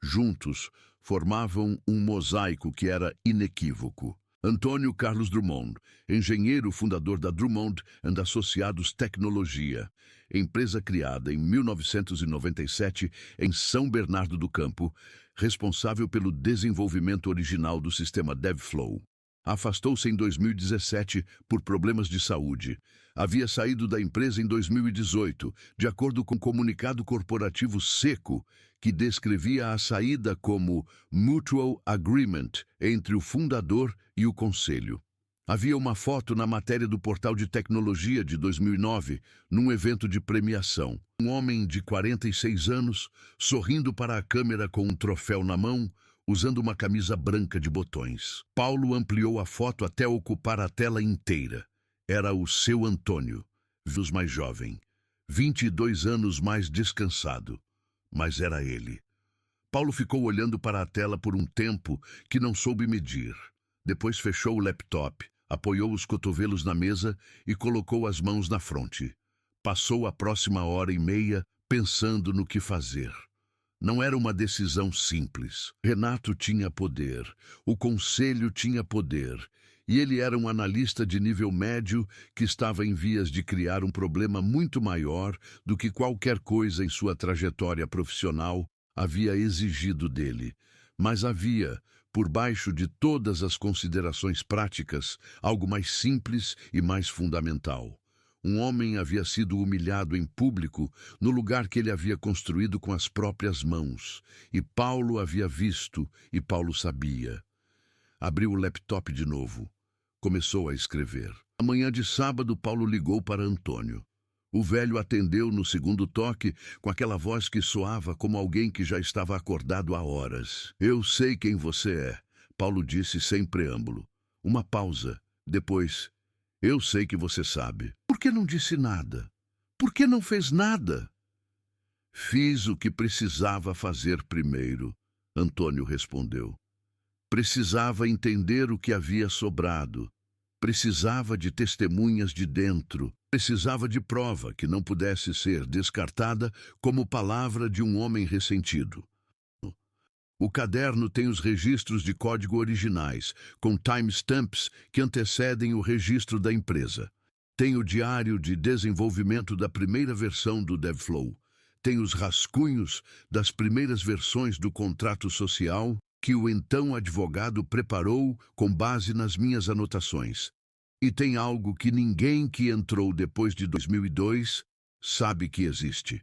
Juntos, formavam um mosaico que era inequívoco. Antônio Carlos Drummond, engenheiro fundador da Drummond & Associados Tecnologia, empresa criada em 1997 em São Bernardo do Campo, responsável pelo desenvolvimento original do sistema DevFlow. Afastou-se em 2017 por problemas de saúde. Havia saído da empresa em 2018, de acordo com um comunicado corporativo seco que descrevia a saída como Mutual Agreement entre o fundador e o conselho. Havia uma foto na matéria do portal de tecnologia de 2009, num evento de premiação. Um homem de 46 anos, sorrindo para a câmera com um troféu na mão, usando uma camisa branca de botões. Paulo ampliou a foto até ocupar a tela inteira. Era o seu Antônio, os mais jovem, 22 anos mais descansado. Mas era ele. Paulo ficou olhando para a tela por um tempo que não soube medir. Depois fechou o laptop, apoiou os cotovelos na mesa e colocou as mãos na fronte. Passou a próxima hora e meia pensando no que fazer. Não era uma decisão simples. Renato tinha poder, o conselho tinha poder, e ele era um analista de nível médio que estava em vias de criar um problema muito maior do que qualquer coisa em sua trajetória profissional havia exigido dele. Mas havia, por baixo de todas as considerações práticas, algo mais simples e mais fundamental. Um homem havia sido humilhado em público no lugar que ele havia construído com as próprias mãos. E Paulo havia visto, e Paulo sabia. Abriu o laptop de novo. Começou a escrever. Na manhã de sábado, Paulo ligou para Antônio. O velho atendeu no segundo toque, com aquela voz que soava como alguém que já estava acordado há horas. Eu sei quem você é, Paulo disse sem preâmbulo. Uma pausa. Depois, eu sei que você sabe. Por que não disse nada? Por que não fez nada? Fiz o que precisava fazer primeiro, Antônio respondeu. Precisava entender o que havia sobrado. Precisava de testemunhas de dentro. Precisava de prova que não pudesse ser descartada como palavra de um homem ressentido. O caderno tem os registros de código originais, com timestamps que antecedem o registro da empresa. Tem o diário de desenvolvimento da primeira versão do DevFlow. Tem os rascunhos das primeiras versões do contrato social que o então advogado preparou com base nas minhas anotações. E tem algo que ninguém que entrou depois de 2002 sabe que existe.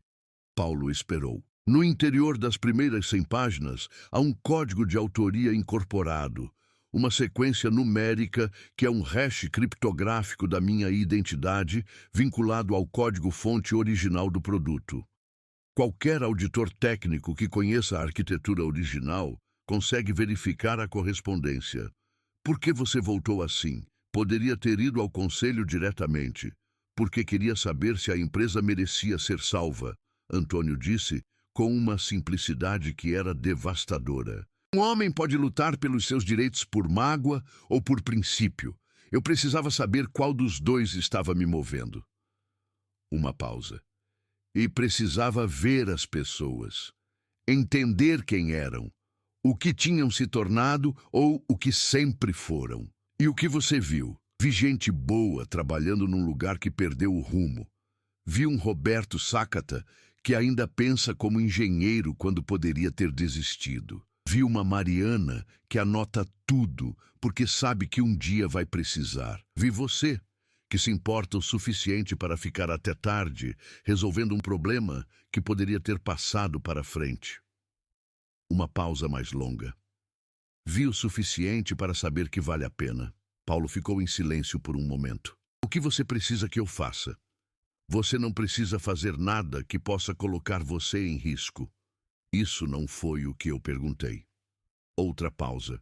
Paulo esperou. No interior das primeiras 100 páginas, há um código de autoria incorporado, uma sequência numérica que é um hash criptográfico da minha identidade vinculado ao código-fonte original do produto. Qualquer auditor técnico que conheça a arquitetura original consegue verificar a correspondência. Por que você voltou assim? Poderia ter ido ao conselho diretamente, porque queria saber se a empresa merecia ser salva, Antônio disse, com uma simplicidade que era devastadora. Um homem pode lutar pelos seus direitos por mágoa ou por princípio. Eu precisava saber qual dos dois estava me movendo. Uma pausa. E precisava ver as pessoas, entender quem eram, o que tinham se tornado ou o que sempre foram. E o que você viu? Vi gente boa trabalhando num lugar que perdeu o rumo. Vi um Roberto Sakata que ainda pensa como engenheiro quando poderia ter desistido. Vi uma Mariana que anota tudo porque sabe que um dia vai precisar. Vi você, que se importa o suficiente para ficar até tarde resolvendo um problema que poderia ter passado para frente. Uma pausa mais longa. Vi o suficiente para saber que vale a pena. Paulo ficou em silêncio por um momento. O que você precisa que eu faça? Você não precisa fazer nada que possa colocar você em risco. Isso não foi o que eu perguntei. Outra pausa.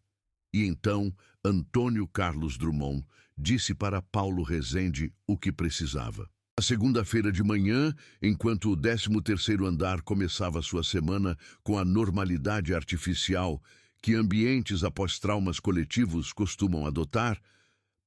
E então, Antônio Carlos Drummond disse para Paulo Rezende o que precisava. Na segunda-feira de manhã, enquanto o 13º andar começava sua semana com a normalidade artificial que ambientes após traumas coletivos costumam adotar,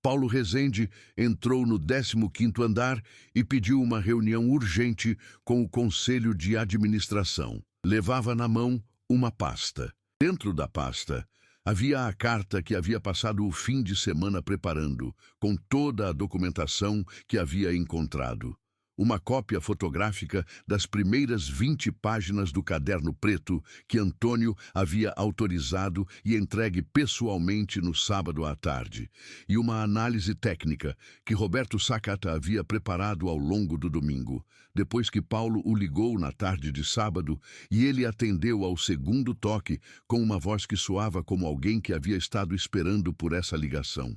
Paulo Rezende entrou no 15º andar e pediu uma reunião urgente com o Conselho de Administração. Levava na mão uma pasta. Dentro da pasta, havia a carta que havia passado o fim de semana preparando, com toda a documentação que havia encontrado. Uma cópia fotográfica das primeiras 20 páginas do caderno preto que Antônio havia autorizado e entregue pessoalmente no sábado à tarde, e uma análise técnica que Roberto Sakata havia preparado ao longo do domingo, depois que Paulo o ligou na tarde de sábado e ele atendeu ao segundo toque com uma voz que soava como alguém que havia estado esperando por essa ligação.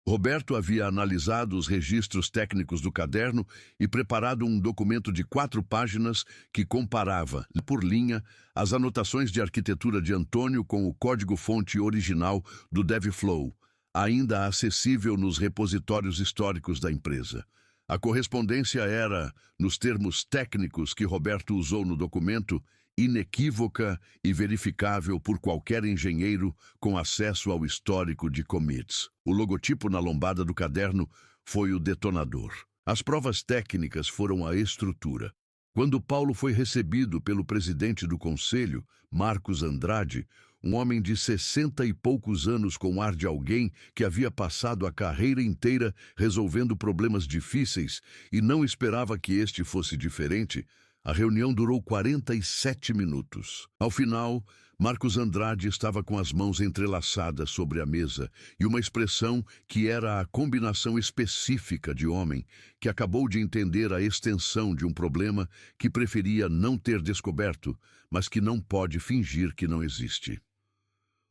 Roberto havia analisado os registros técnicos do caderno e preparado um documento de 4 páginas que comparava, por linha, as anotações de arquitetura de Antônio com o código-fonte original do DevFlow, ainda acessível nos repositórios históricos da empresa. A correspondência era, nos termos técnicos que Roberto usou no documento, inequívoca e verificável por qualquer engenheiro com acesso ao histórico de commits. O logotipo na lombada do caderno foi o detonador. As provas técnicas foram a estrutura. Quando Paulo foi recebido pelo presidente do conselho, Marcos Andrade, um homem de 60 e poucos anos com ar de alguém que havia passado a carreira inteira resolvendo problemas difíceis e não esperava que este fosse diferente, a reunião durou 47 minutos. Ao final, Marcos Andrade estava com as mãos entrelaçadas sobre a mesa e uma expressão que era a combinação específica de homem que acabou de entender a extensão de um problema que preferia não ter descoberto, mas que não pode fingir que não existe.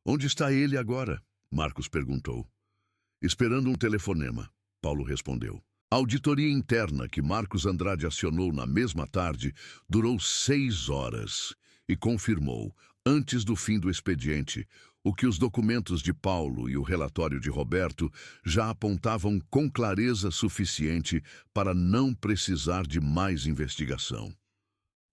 Onde está ele agora? Marcos perguntou. Esperando um telefonema, Paulo respondeu. A auditoria interna que Marcos Andrade acionou na mesma tarde durou 6 horas e confirmou, antes do fim do expediente, o que os documentos de Paulo e o relatório de Roberto já apontavam com clareza suficiente para não precisar de mais investigação.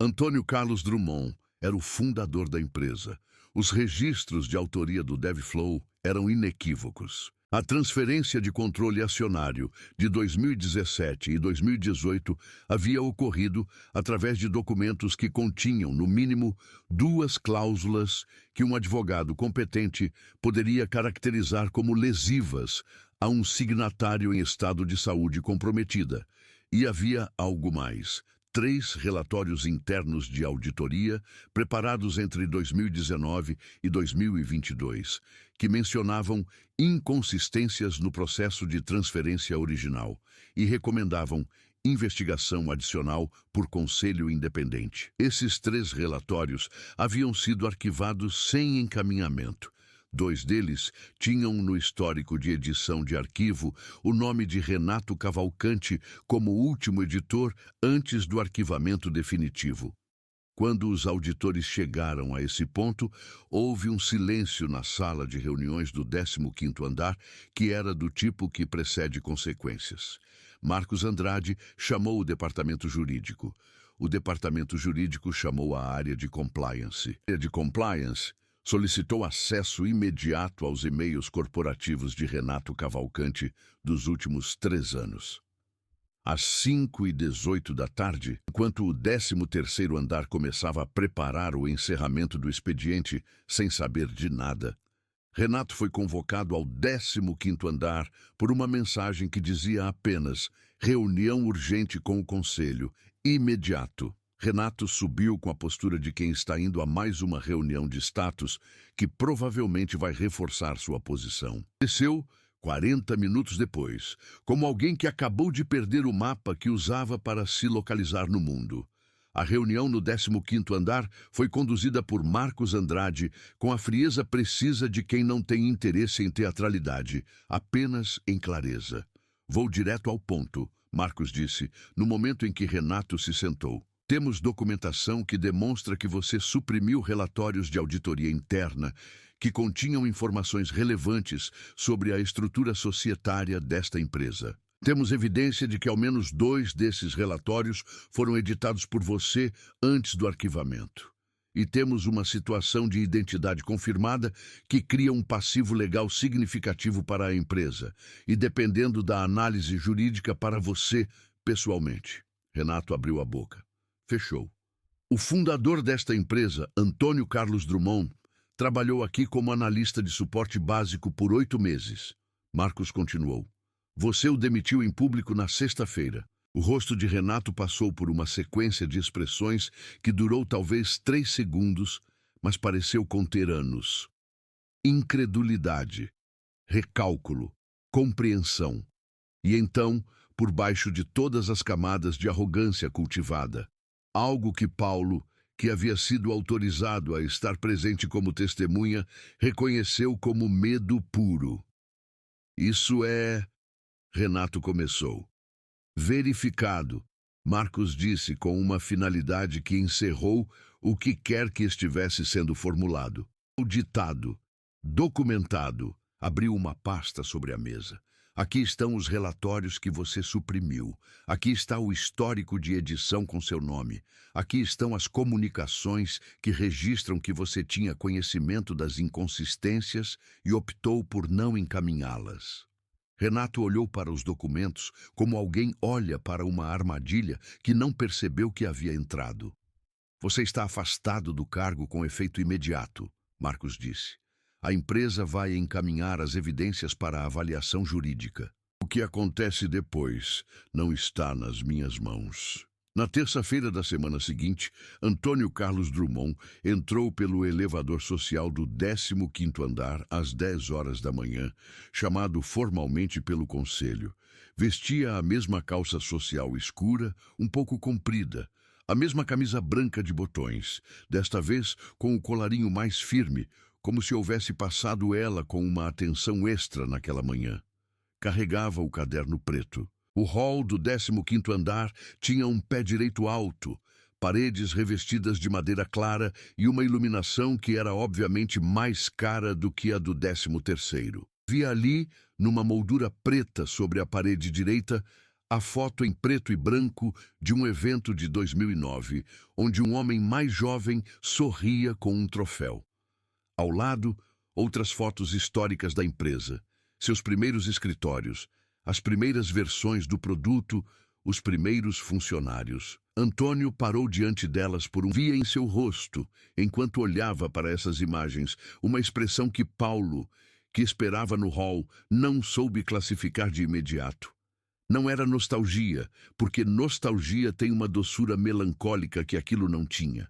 Antônio Carlos Drummond era o fundador da empresa. Os registros de autoria do DevFlow eram inequívocos. A transferência de controle acionário de 2017 e 2018 havia ocorrido através de documentos que continham, no mínimo, 2 cláusulas que um advogado competente poderia caracterizar como lesivas a um signatário em estado de saúde comprometida. E havia algo mais. 3 relatórios internos de auditoria, preparados entre 2019 e 2022, que mencionavam inconsistências no processo de transferência original e recomendavam investigação adicional por conselho independente. Esses 3 relatórios haviam sido arquivados sem encaminhamento. 2 deles tinham no histórico de edição de arquivo o nome de Renato Cavalcante como último editor antes do arquivamento definitivo. Quando os auditores chegaram a esse ponto, houve um silêncio na sala de reuniões do 15º andar, que era do tipo que precede consequências. Marcos Andrade chamou o departamento jurídico. O departamento jurídico chamou a área de compliance. A área de compliance solicitou acesso imediato aos e-mails corporativos de Renato Cavalcante dos últimos 3 anos. Às 5h18 da tarde, enquanto o 13º andar começava a preparar o encerramento do expediente sem saber de nada, Renato foi convocado ao 15º andar por uma mensagem que dizia apenas reunião urgente com o conselho, imediato. Renato subiu com a postura de quem está indo a mais uma reunião de status que provavelmente vai reforçar sua posição. Desceu 40 minutos depois, como alguém que acabou de perder o mapa que usava para se localizar no mundo. A reunião no 15º andar foi conduzida por Marcos Andrade com a frieza precisa de quem não tem interesse em teatralidade, apenas em clareza. Vou direto ao ponto, Marcos disse, no momento em que Renato se sentou. Temos documentação que demonstra que você suprimiu relatórios de auditoria interna que continham informações relevantes sobre a estrutura societária desta empresa. Temos evidência de que ao menos 2 desses relatórios foram editados por você antes do arquivamento. E temos uma situação de identidade confirmada que cria um passivo legal significativo para a empresa e dependendo da análise jurídica para você pessoalmente. Renato abriu a boca. Fechou. O fundador desta empresa, Antônio Carlos Drummond, trabalhou aqui como analista de suporte básico por 8 meses. Marcos continuou. Você o demitiu em público na sexta-feira. O rosto de Renato passou por uma sequência de expressões que durou talvez 3 segundos, mas pareceu conter anos. Incredulidade, recálculo, compreensão. E então, por baixo de todas as camadas de arrogância cultivada, algo que Paulo, que havia sido autorizado a estar presente como testemunha, reconheceu como medo puro. Isso é... Renato começou. Verificado, Marcos disse com uma finalidade que encerrou o que quer que estivesse sendo formulado. Auditado, documentado, abriu uma pasta sobre a mesa. Aqui estão os relatórios que você suprimiu. Aqui está o histórico de edição com seu nome. Aqui estão as comunicações que registram que você tinha conhecimento das inconsistências e optou por não encaminhá-las. Renato olhou para os documentos como alguém olha para uma armadilha que não percebeu que havia entrado. Você está afastado do cargo com efeito imediato, Marcos disse. A empresa vai encaminhar as evidências para a avaliação jurídica. O que acontece depois não está nas minhas mãos. Na terça-feira da semana seguinte, Antônio Carlos Drummond entrou pelo elevador social do 15º andar às 10 horas da manhã, chamado formalmente pelo conselho. Vestia a mesma calça social escura, um pouco comprida, a mesma camisa branca de botões, desta vez com o colarinho mais firme, como se houvesse passado ela com uma atenção extra naquela manhã. Carregava o caderno preto. O hall do 15º andar tinha um pé direito alto, paredes revestidas de madeira clara e uma iluminação que era obviamente mais cara do que a do 13º. Via ali, numa moldura preta sobre a parede direita, a foto em preto e branco de um evento de 2009, onde um homem mais jovem sorria com um troféu. Ao lado, outras fotos históricas da empresa, seus primeiros escritórios, as primeiras versões do produto, os primeiros funcionários. Antônio parou diante delas por via em seu rosto, enquanto olhava para essas imagens, uma expressão que Paulo, que esperava no hall, não soube classificar de imediato. Não era nostalgia, porque nostalgia tem uma doçura melancólica que aquilo não tinha.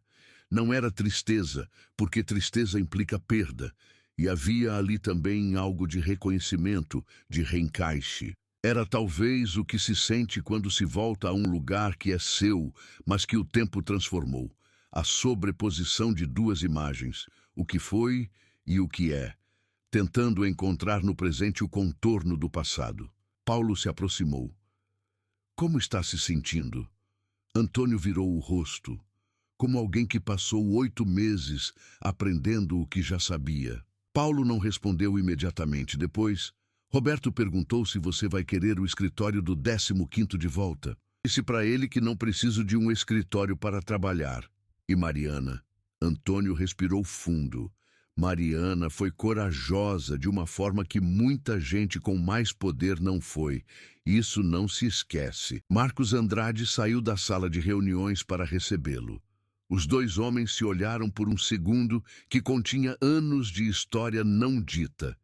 Não era tristeza, porque tristeza implica perda, e havia ali também algo de reconhecimento, de reencaixe. Era talvez o que se sente quando se volta a um lugar que é seu, mas que o tempo transformou. A sobreposição de duas imagens, o que foi e o que é, tentando encontrar no presente o contorno do passado. Paulo se aproximou. Como está se sentindo? Antônio virou o rosto, como alguém que passou 8 meses aprendendo o que já sabia. Paulo não respondeu imediatamente. Depois, Roberto perguntou se você vai querer o escritório do 15º de volta. Disse para ele que não preciso de um escritório para trabalhar. E Mariana? Antônio respirou fundo. Mariana foi corajosa de uma forma que muita gente com mais poder não foi. Isso não se esquece. Marcos Andrade saiu da sala de reuniões para recebê-lo. Os dois homens se olharam por um segundo que continha anos de história não dita.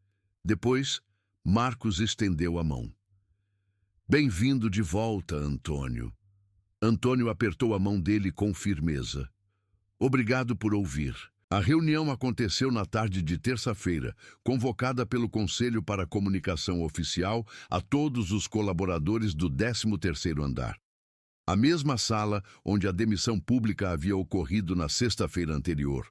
Depois, Marcos estendeu a mão. Bem-vindo de volta, Antônio. Antônio apertou a mão dele com firmeza. Obrigado por ouvir. A reunião aconteceu na tarde de terça-feira, convocada pelo Conselho para a Comunicação Oficial a todos os colaboradores do 13º andar. A mesma sala onde a demissão pública havia ocorrido na sexta-feira anterior.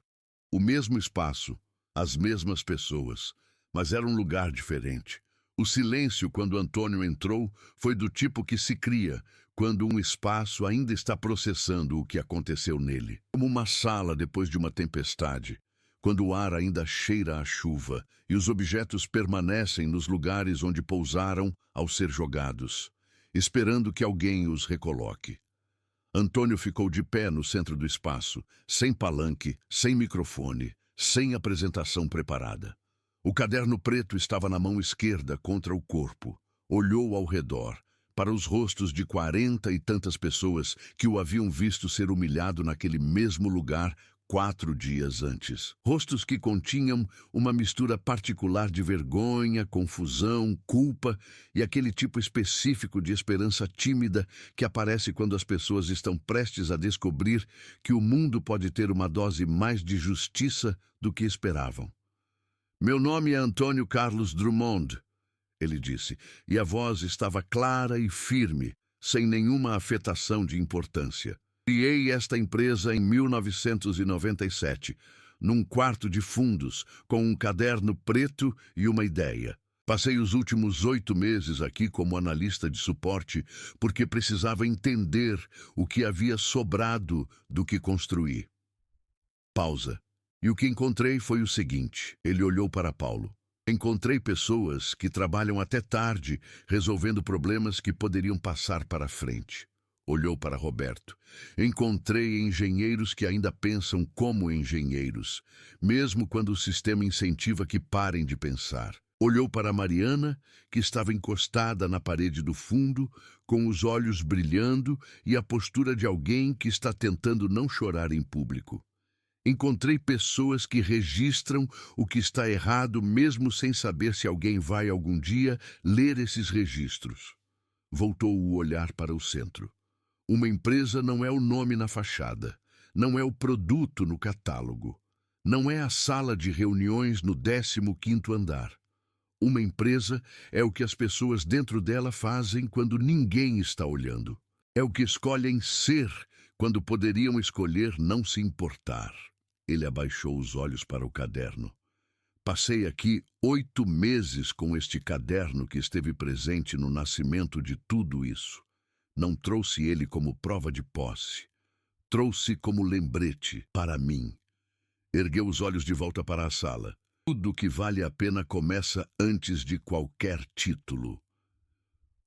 O mesmo espaço, as mesmas pessoas, mas era um lugar diferente. O silêncio quando Antônio entrou foi do tipo que se cria quando um espaço ainda está processando o que aconteceu nele. Como uma sala depois de uma tempestade, quando o ar ainda cheira a chuva e os objetos permanecem nos lugares onde pousaram ao ser jogados, esperando que alguém os recoloque. Antônio ficou de pé no centro do espaço, sem palanque, sem microfone, sem apresentação preparada. O caderno preto estava na mão esquerda contra o corpo. Olhou ao redor, para os rostos de 40 e tantas pessoas que o haviam visto ser humilhado naquele mesmo lugar 4 dias antes. Rostos que continham uma mistura particular de vergonha, confusão, culpa e aquele tipo específico de esperança tímida que aparece quando as pessoas estão prestes a descobrir que o mundo pode ter uma dose mais de justiça do que esperavam. Meu nome é Antônio Carlos Drummond, ele disse, e a voz estava clara e firme, sem nenhuma afetação de importância. Criei esta empresa em 1997, num quarto de fundos, com um caderno preto e uma ideia. Passei os últimos 8 meses aqui como analista de suporte porque precisava entender o que havia sobrado do que construí. Pausa. E o que encontrei foi o seguinte, ele olhou para Paulo. Encontrei pessoas que trabalham até tarde resolvendo problemas que poderiam passar para frente. Olhou para Roberto. Encontrei engenheiros que ainda pensam como engenheiros, mesmo quando o sistema incentiva que parem de pensar. Olhou para Mariana, que estava encostada na parede do fundo, com os olhos brilhando e a postura de alguém que está tentando não chorar em público. Encontrei pessoas que registram o que está errado mesmo sem saber se alguém vai algum dia ler esses registros. Voltou o olhar para o centro. Uma empresa não é o nome na fachada, não é o produto no catálogo, não é a sala de reuniões no 15º andar. Uma empresa é o que as pessoas dentro dela fazem quando ninguém está olhando. É o que escolhem ser quando poderiam escolher não se importar. Ele abaixou os olhos para o caderno. Passei aqui 8 meses com este caderno que esteve presente no nascimento de tudo isso. Não trouxe ele como prova de posse. Trouxe como lembrete para mim. Ergueu os olhos de volta para a sala. Tudo que vale a pena começa antes de qualquer título.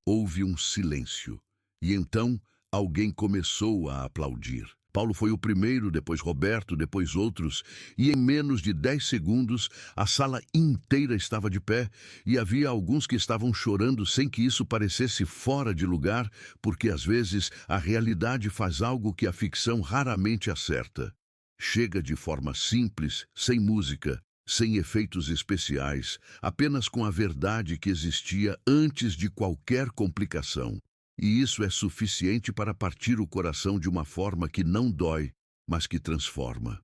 Houve um silêncio. E então alguém começou a aplaudir. Paulo foi o primeiro, depois Roberto, depois outros, e em menos de 10 segundos a sala inteira estava de pé e havia alguns que estavam chorando sem que isso parecesse fora de lugar, porque às vezes a realidade faz algo que a ficção raramente acerta. Chega de forma simples, sem música, sem efeitos especiais, apenas com a verdade que existia antes de qualquer complicação. E isso é suficiente para partir o coração de uma forma que não dói, mas que transforma.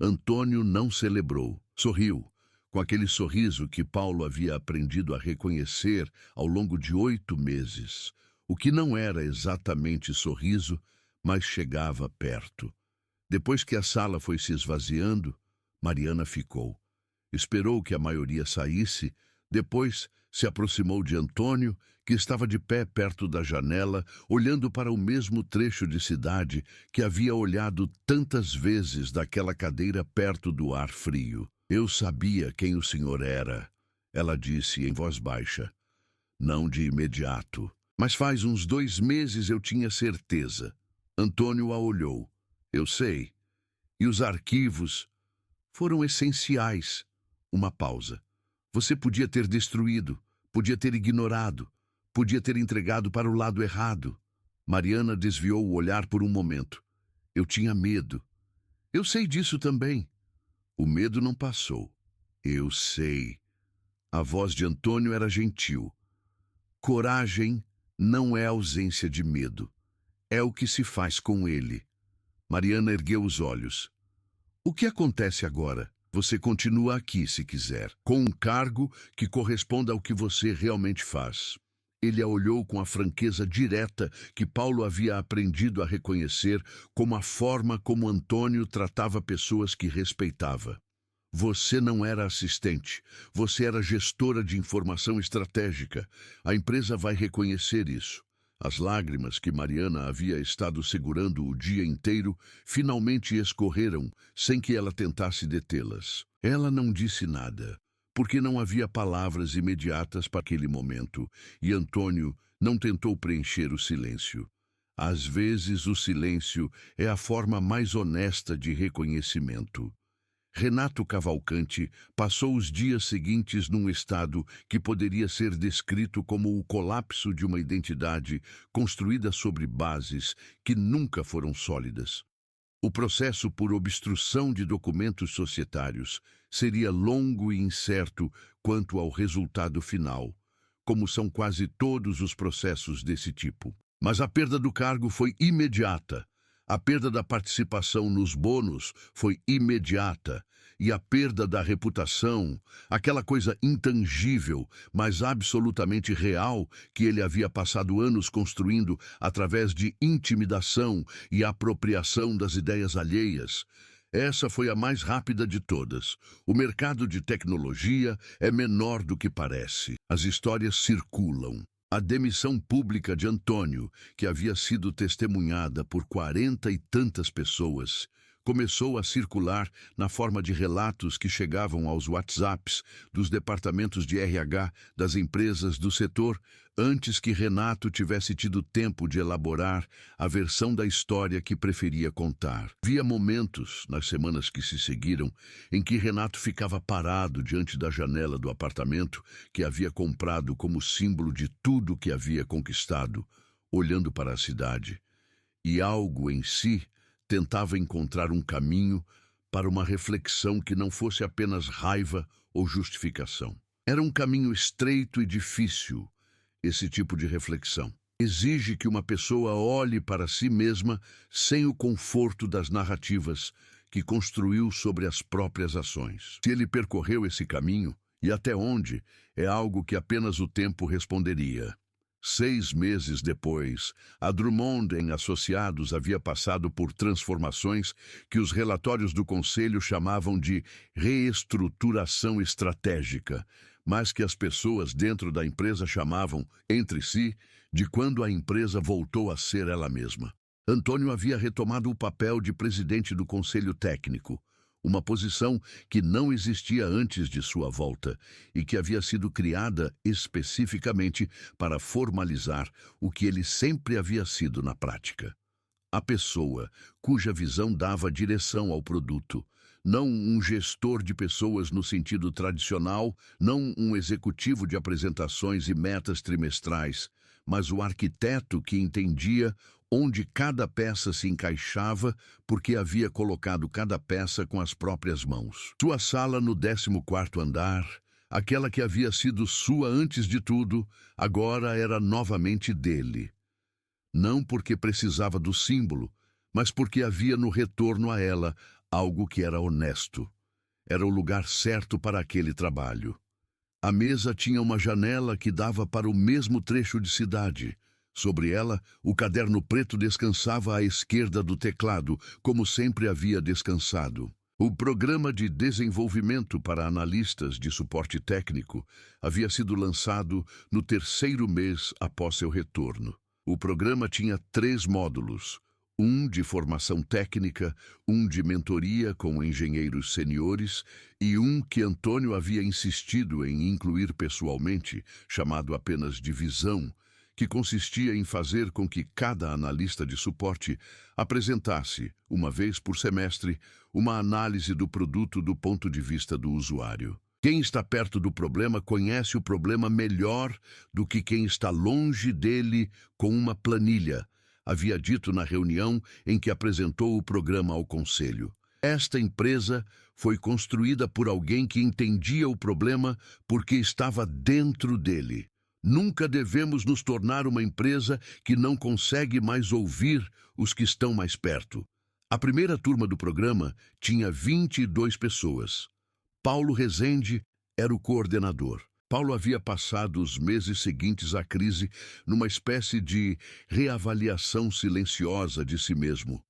Antônio não celebrou, sorriu, com aquele sorriso que Paulo havia aprendido a reconhecer ao longo de 8 meses. O que não era exatamente sorriso, mas chegava perto. Depois que a sala foi se esvaziando, Mariana ficou. Esperou que a maioria saísse, depois se aproximou de Antônio, que estava de pé perto da janela, olhando para o mesmo trecho de cidade que havia olhado tantas vezes daquela cadeira perto do ar frio. Eu sabia quem o senhor era, ela disse em voz baixa. Não de imediato, mas faz uns 2 meses eu tinha certeza. Antônio a olhou. Eu sei. E os arquivos foram essenciais. Uma pausa. Você podia ter destruído, podia ter ignorado, podia ter entregado para o lado errado. Mariana desviou o olhar por um momento. Eu tinha medo. Eu sei disso também. O medo não passou. Eu sei. A voz de Antônio era gentil. Coragem não é ausência de medo. É o que se faz com ele. Mariana ergueu os olhos. O que acontece agora? Você continua aqui, se quiser, com um cargo que corresponda ao que você realmente faz. Ele a olhou com a franqueza direta que Paulo havia aprendido a reconhecer como a forma como Antônio tratava pessoas que respeitava. Você não era assistente, você era gestora de informação estratégica. A empresa vai reconhecer isso. As lágrimas que Mariana havia estado segurando o dia inteiro finalmente escorreram sem que ela tentasse detê-las. Ela não disse nada, porque não havia palavras imediatas para aquele momento, e Antônio não tentou preencher o silêncio. Às vezes o silêncio é a forma mais honesta de reconhecimento. Renato Cavalcante passou os dias seguintes num estado que poderia ser descrito como o colapso de uma identidade construída sobre bases que nunca foram sólidas. O processo por obstrução de documentos societários seria longo e incerto quanto ao resultado final, como são quase todos os processos desse tipo. Mas a perda do cargo foi imediata. A perda da participação nos bônus foi imediata, e a perda da reputação, aquela coisa intangível, mas absolutamente real que ele havia passado anos construindo através de intimidação e apropriação das ideias alheias. Essa foi a mais rápida de todas. O mercado de tecnologia é menor do que parece. As histórias circulam. A demissão pública de Antônio, que havia sido testemunhada por 40 e tantas pessoas, começou a circular na forma de relatos que chegavam aos WhatsApps dos departamentos de RH das empresas do setor antes que Renato tivesse tido tempo de elaborar a versão da história que preferia contar. Havia momentos, nas semanas que se seguiram, em que Renato ficava parado diante da janela do apartamento que havia comprado como símbolo de tudo que havia conquistado, olhando para a cidade. E algo em si tentava encontrar um caminho para uma reflexão que não fosse apenas raiva ou justificação. Era um caminho estreito e difícil, esse tipo de reflexão. Exige que uma pessoa olhe para si mesma sem o conforto das narrativas que construiu sobre as próprias ações. Se ele percorreu esse caminho, e até onde, é algo que apenas o tempo responderia. 6 meses depois, a Drummond em Associados havia passado por transformações que os relatórios do conselho chamavam de reestruturação estratégica, mas que as pessoas dentro da empresa chamavam, entre si, de quando a empresa voltou a ser ela mesma. Antônio havia retomado o papel de presidente do conselho técnico, uma posição que não existia antes de sua volta e que havia sido criada especificamente para formalizar o que ele sempre havia sido na prática. A pessoa cuja visão dava direção ao produto, não um gestor de pessoas no sentido tradicional, não um executivo de apresentações e metas trimestrais, mas o arquiteto que entendia onde cada peça se encaixava porque havia colocado cada peça com as próprias mãos. Sua sala no 14º andar, aquela que havia sido sua antes de tudo, agora era novamente dele. Não porque precisava do símbolo, mas porque havia no retorno a ela algo que era honesto. Era o lugar certo para aquele trabalho. A mesa tinha uma janela que dava para o mesmo trecho de cidade. Sobre ela, o caderno preto descansava à esquerda do teclado, como sempre havia descansado. O programa de desenvolvimento para analistas de suporte técnico havia sido lançado no 3º mês após seu retorno. O programa tinha 3 módulos, um de formação técnica, um de mentoria com engenheiros seniores e um que Antônio havia insistido em incluir pessoalmente, chamado apenas de visão, que consistia em fazer com que cada analista de suporte apresentasse, uma vez por semestre, uma análise do produto do ponto de vista do usuário. Quem está perto do problema conhece o problema melhor do que quem está longe dele com uma planilha, havia dito na reunião em que apresentou o programa ao conselho. Esta empresa foi construída por alguém que entendia o problema porque estava dentro dele. Nunca devemos nos tornar uma empresa que não consegue mais ouvir os que estão mais perto. A primeira turma do programa tinha 22 pessoas. Paulo Rezende era o coordenador. Paulo havia passado os meses seguintes à crise numa espécie de reavaliação silenciosa de si mesmo.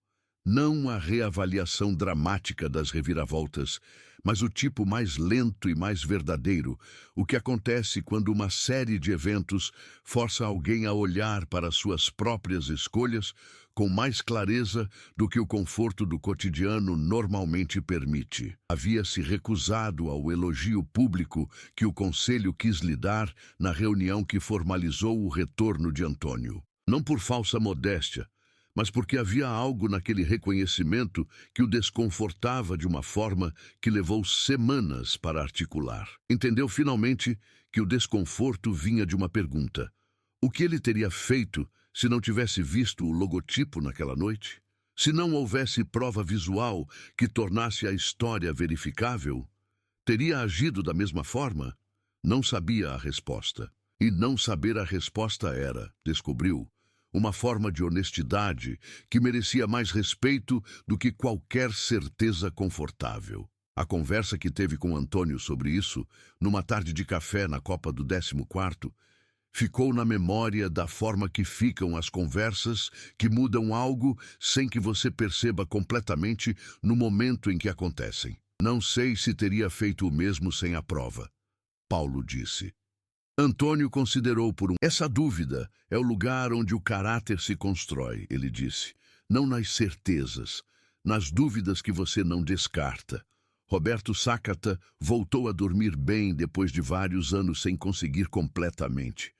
Não a reavaliação dramática das reviravoltas, mas o tipo mais lento e mais verdadeiro, o que acontece quando uma série de eventos força alguém a olhar para suas próprias escolhas com mais clareza do que o conforto do cotidiano normalmente permite. Havia se recusado ao elogio público que o conselho quis lhe dar na reunião que formalizou o retorno de Antônio. Não por falsa modéstia, mas porque havia algo naquele reconhecimento que o desconfortava de uma forma que levou semanas para articular. Entendeu finalmente que o desconforto vinha de uma pergunta: o que ele teria feito se não tivesse visto o logotipo naquela noite? Se não houvesse prova visual que tornasse a história verificável? Teria agido da mesma forma? Não sabia a resposta. E não saber a resposta era, descobriu, uma forma de honestidade que merecia mais respeito do que qualquer certeza confortável. A conversa que teve com Antônio sobre isso, numa tarde de café na Copa do 14º, ficou na memória da forma que ficam as conversas que mudam algo sem que você perceba completamente no momento em que acontecem. Não sei se teria feito o mesmo sem a prova, Paulo disse. Antônio considerou por um... Essa dúvida é o lugar onde o caráter se constrói, ele disse. Não nas certezas, nas dúvidas que você não descarta. Roberto Sácata voltou a dormir bem depois de vários anos sem conseguir completamente.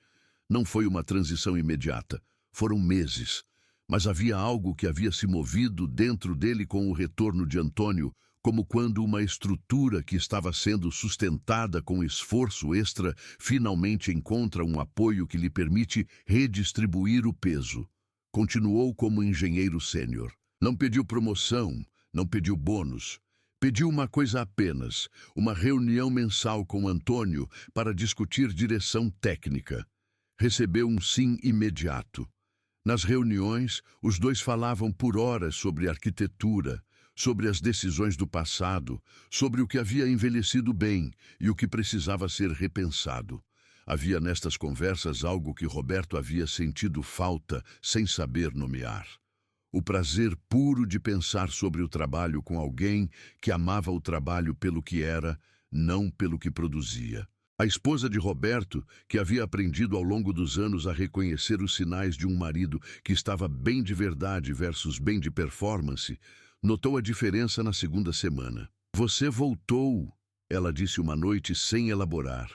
Não foi uma transição imediata, foram meses. Mas havia algo que havia se movido dentro dele com o retorno de Antônio, como quando uma estrutura que estava sendo sustentada com esforço extra finalmente encontra um apoio que lhe permite redistribuir o peso. Continuou como engenheiro sênior. Não pediu promoção, não pediu bônus. Pediu uma coisa apenas, uma reunião mensal com Antônio para discutir direção técnica. Recebeu um sim imediato. Nas reuniões, os dois falavam por horas sobre arquitetura, sobre as decisões do passado, sobre o que havia envelhecido bem e o que precisava ser repensado. Havia nestas conversas algo que Roberto havia sentido falta sem saber nomear. O prazer puro de pensar sobre o trabalho com alguém que amava o trabalho pelo que era, não pelo que produzia. A esposa de Roberto, que havia aprendido ao longo dos anos a reconhecer os sinais de um marido que estava bem de verdade versus bem de performance, notou a diferença na segunda semana. "Você voltou", ela disse uma noite sem elaborar.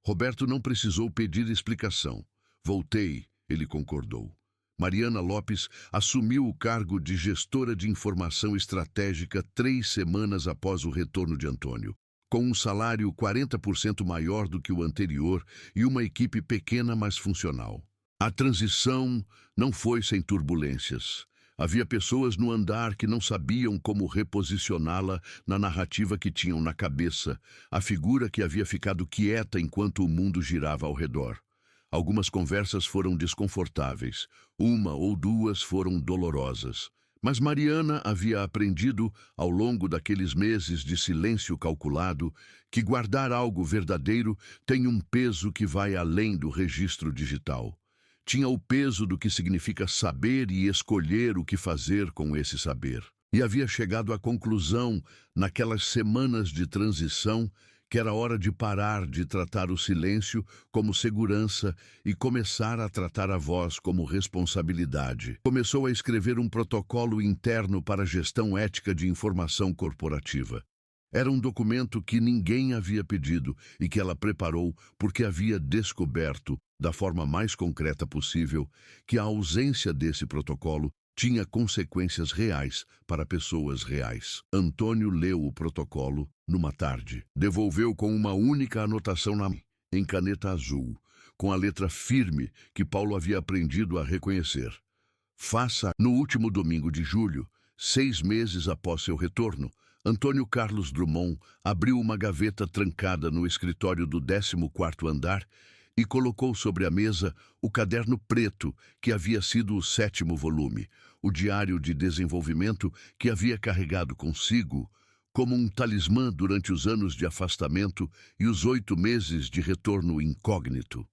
Roberto não precisou pedir explicação. "Voltei", ele concordou. Mariana Lopes assumiu o cargo de gestora de informação estratégica 3 semanas após o retorno de Antônio, com um salário 40% maior do que o anterior e uma equipe pequena, mas funcional. A transição não foi sem turbulências. Havia pessoas no andar que não sabiam como reposicioná-la na narrativa que tinham na cabeça, a figura que havia ficado quieta enquanto o mundo girava ao redor. Algumas conversas foram desconfortáveis, uma ou duas foram dolorosas. Mas Mariana havia aprendido, ao longo daqueles meses de silêncio calculado, que guardar algo verdadeiro tem um peso que vai além do registro digital. Tinha o peso do que significa saber e escolher o que fazer com esse saber. E havia chegado à conclusão, naquelas semanas de transição, que era hora de parar de tratar o silêncio como segurança e começar a tratar a voz como responsabilidade. Começou a escrever um protocolo interno para a gestão ética de informação corporativa. Era um documento que ninguém havia pedido e que ela preparou porque havia descoberto, da forma mais concreta possível, que a ausência desse protocolo tinha consequências reais para pessoas reais. Antônio leu o protocolo numa tarde. Devolveu com uma única anotação em caneta azul, com a letra firme que Paulo havia aprendido a reconhecer. "Faça". No último domingo de julho, 6 meses após seu retorno, Antônio Carlos Drummond abriu uma gaveta trancada no escritório do 14º andar e colocou sobre a mesa o caderno preto que havia sido o 7º volume, o diário de desenvolvimento que havia carregado consigo como um talismã durante os anos de afastamento e os 8 meses de retorno incógnito.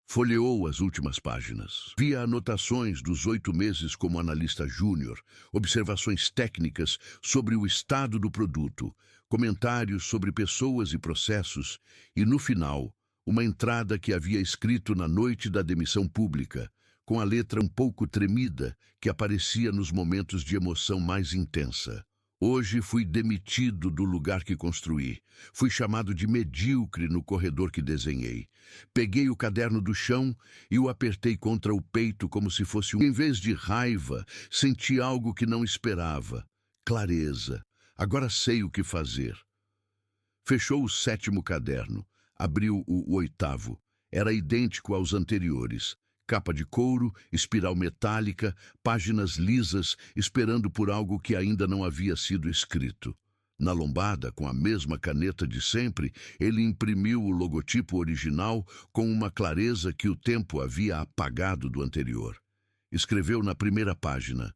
Folheou as últimas páginas. Via anotações dos 8 meses como analista júnior, observações técnicas sobre o estado do produto, comentários sobre pessoas e processos e, no final, uma entrada que havia escrito na noite da demissão pública, com a letra um pouco tremida que aparecia nos momentos de emoção mais intensa. "Hoje fui demitido do lugar que construí. Fui chamado de medíocre no corredor que desenhei. Peguei o caderno do chão e o apertei contra o peito como se fosse um... Em vez de raiva, senti algo que não esperava. Clareza. Agora sei o que fazer." Fechou o 7º caderno. Abriu o 8º. Era idêntico aos anteriores. Capa de couro, espiral metálica, páginas lisas, esperando por algo que ainda não havia sido escrito. Na lombada, com a mesma caneta de sempre, ele imprimiu o logotipo original com uma clareza que o tempo havia apagado do anterior. Escreveu na primeira página: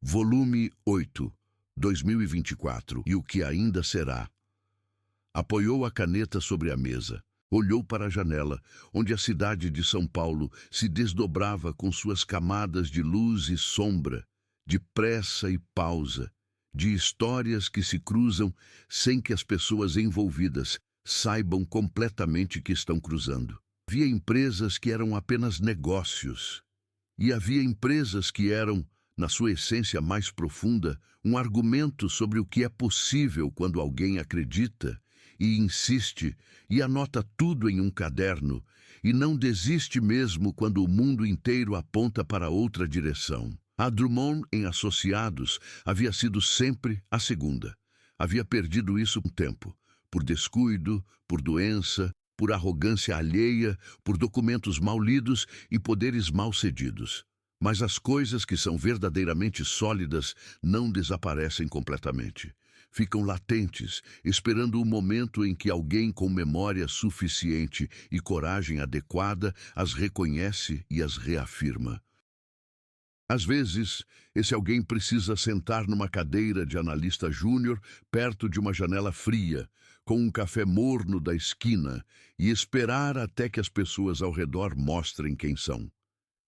"Volume 8, 2024, e o que ainda será." Apoiou a caneta sobre a mesa. Olhou para a janela, onde a cidade de São Paulo se desdobrava com suas camadas de luz e sombra, de pressa e pausa, de histórias que se cruzam sem que as pessoas envolvidas saibam completamente que estão cruzando. Havia empresas que eram apenas negócios, e havia empresas que eram, na sua essência mais profunda, um argumento sobre o que é possível quando alguém acredita e insiste e anota tudo em um caderno e não desiste mesmo quando o mundo inteiro aponta para outra direção. A Drummond em Associados havia sido sempre a segunda. Havia perdido isso um tempo, por descuido, por doença, por arrogância alheia, por documentos mal lidos e poderes mal cedidos. Mas as coisas que são verdadeiramente sólidas não desaparecem completamente. Ficam latentes, esperando o momento em que alguém com memória suficiente e coragem adequada as reconhece e as reafirma. Às vezes, esse alguém precisa sentar numa cadeira de analista júnior perto de uma janela fria, com um café morno da esquina e esperar até que as pessoas ao redor mostrem quem são.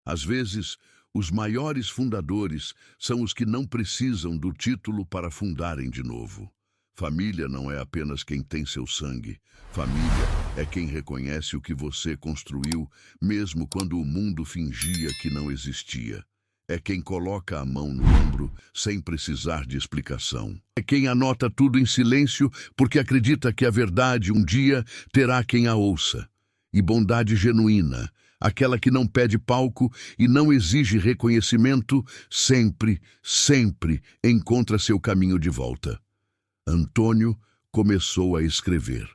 Às vezes, os maiores fundadores são os que não precisam do título para fundarem de novo. Família não é apenas quem tem seu sangue. Família é quem reconhece o que você construiu, mesmo quando o mundo fingia que não existia. É quem coloca a mão no ombro sem precisar de explicação. É quem anota tudo em silêncio porque acredita que a verdade um dia terá quem a ouça. E bondade genuína, aquela que não pede palco e não exige reconhecimento, sempre, sempre encontra seu caminho de volta. Antônio começou a escrever.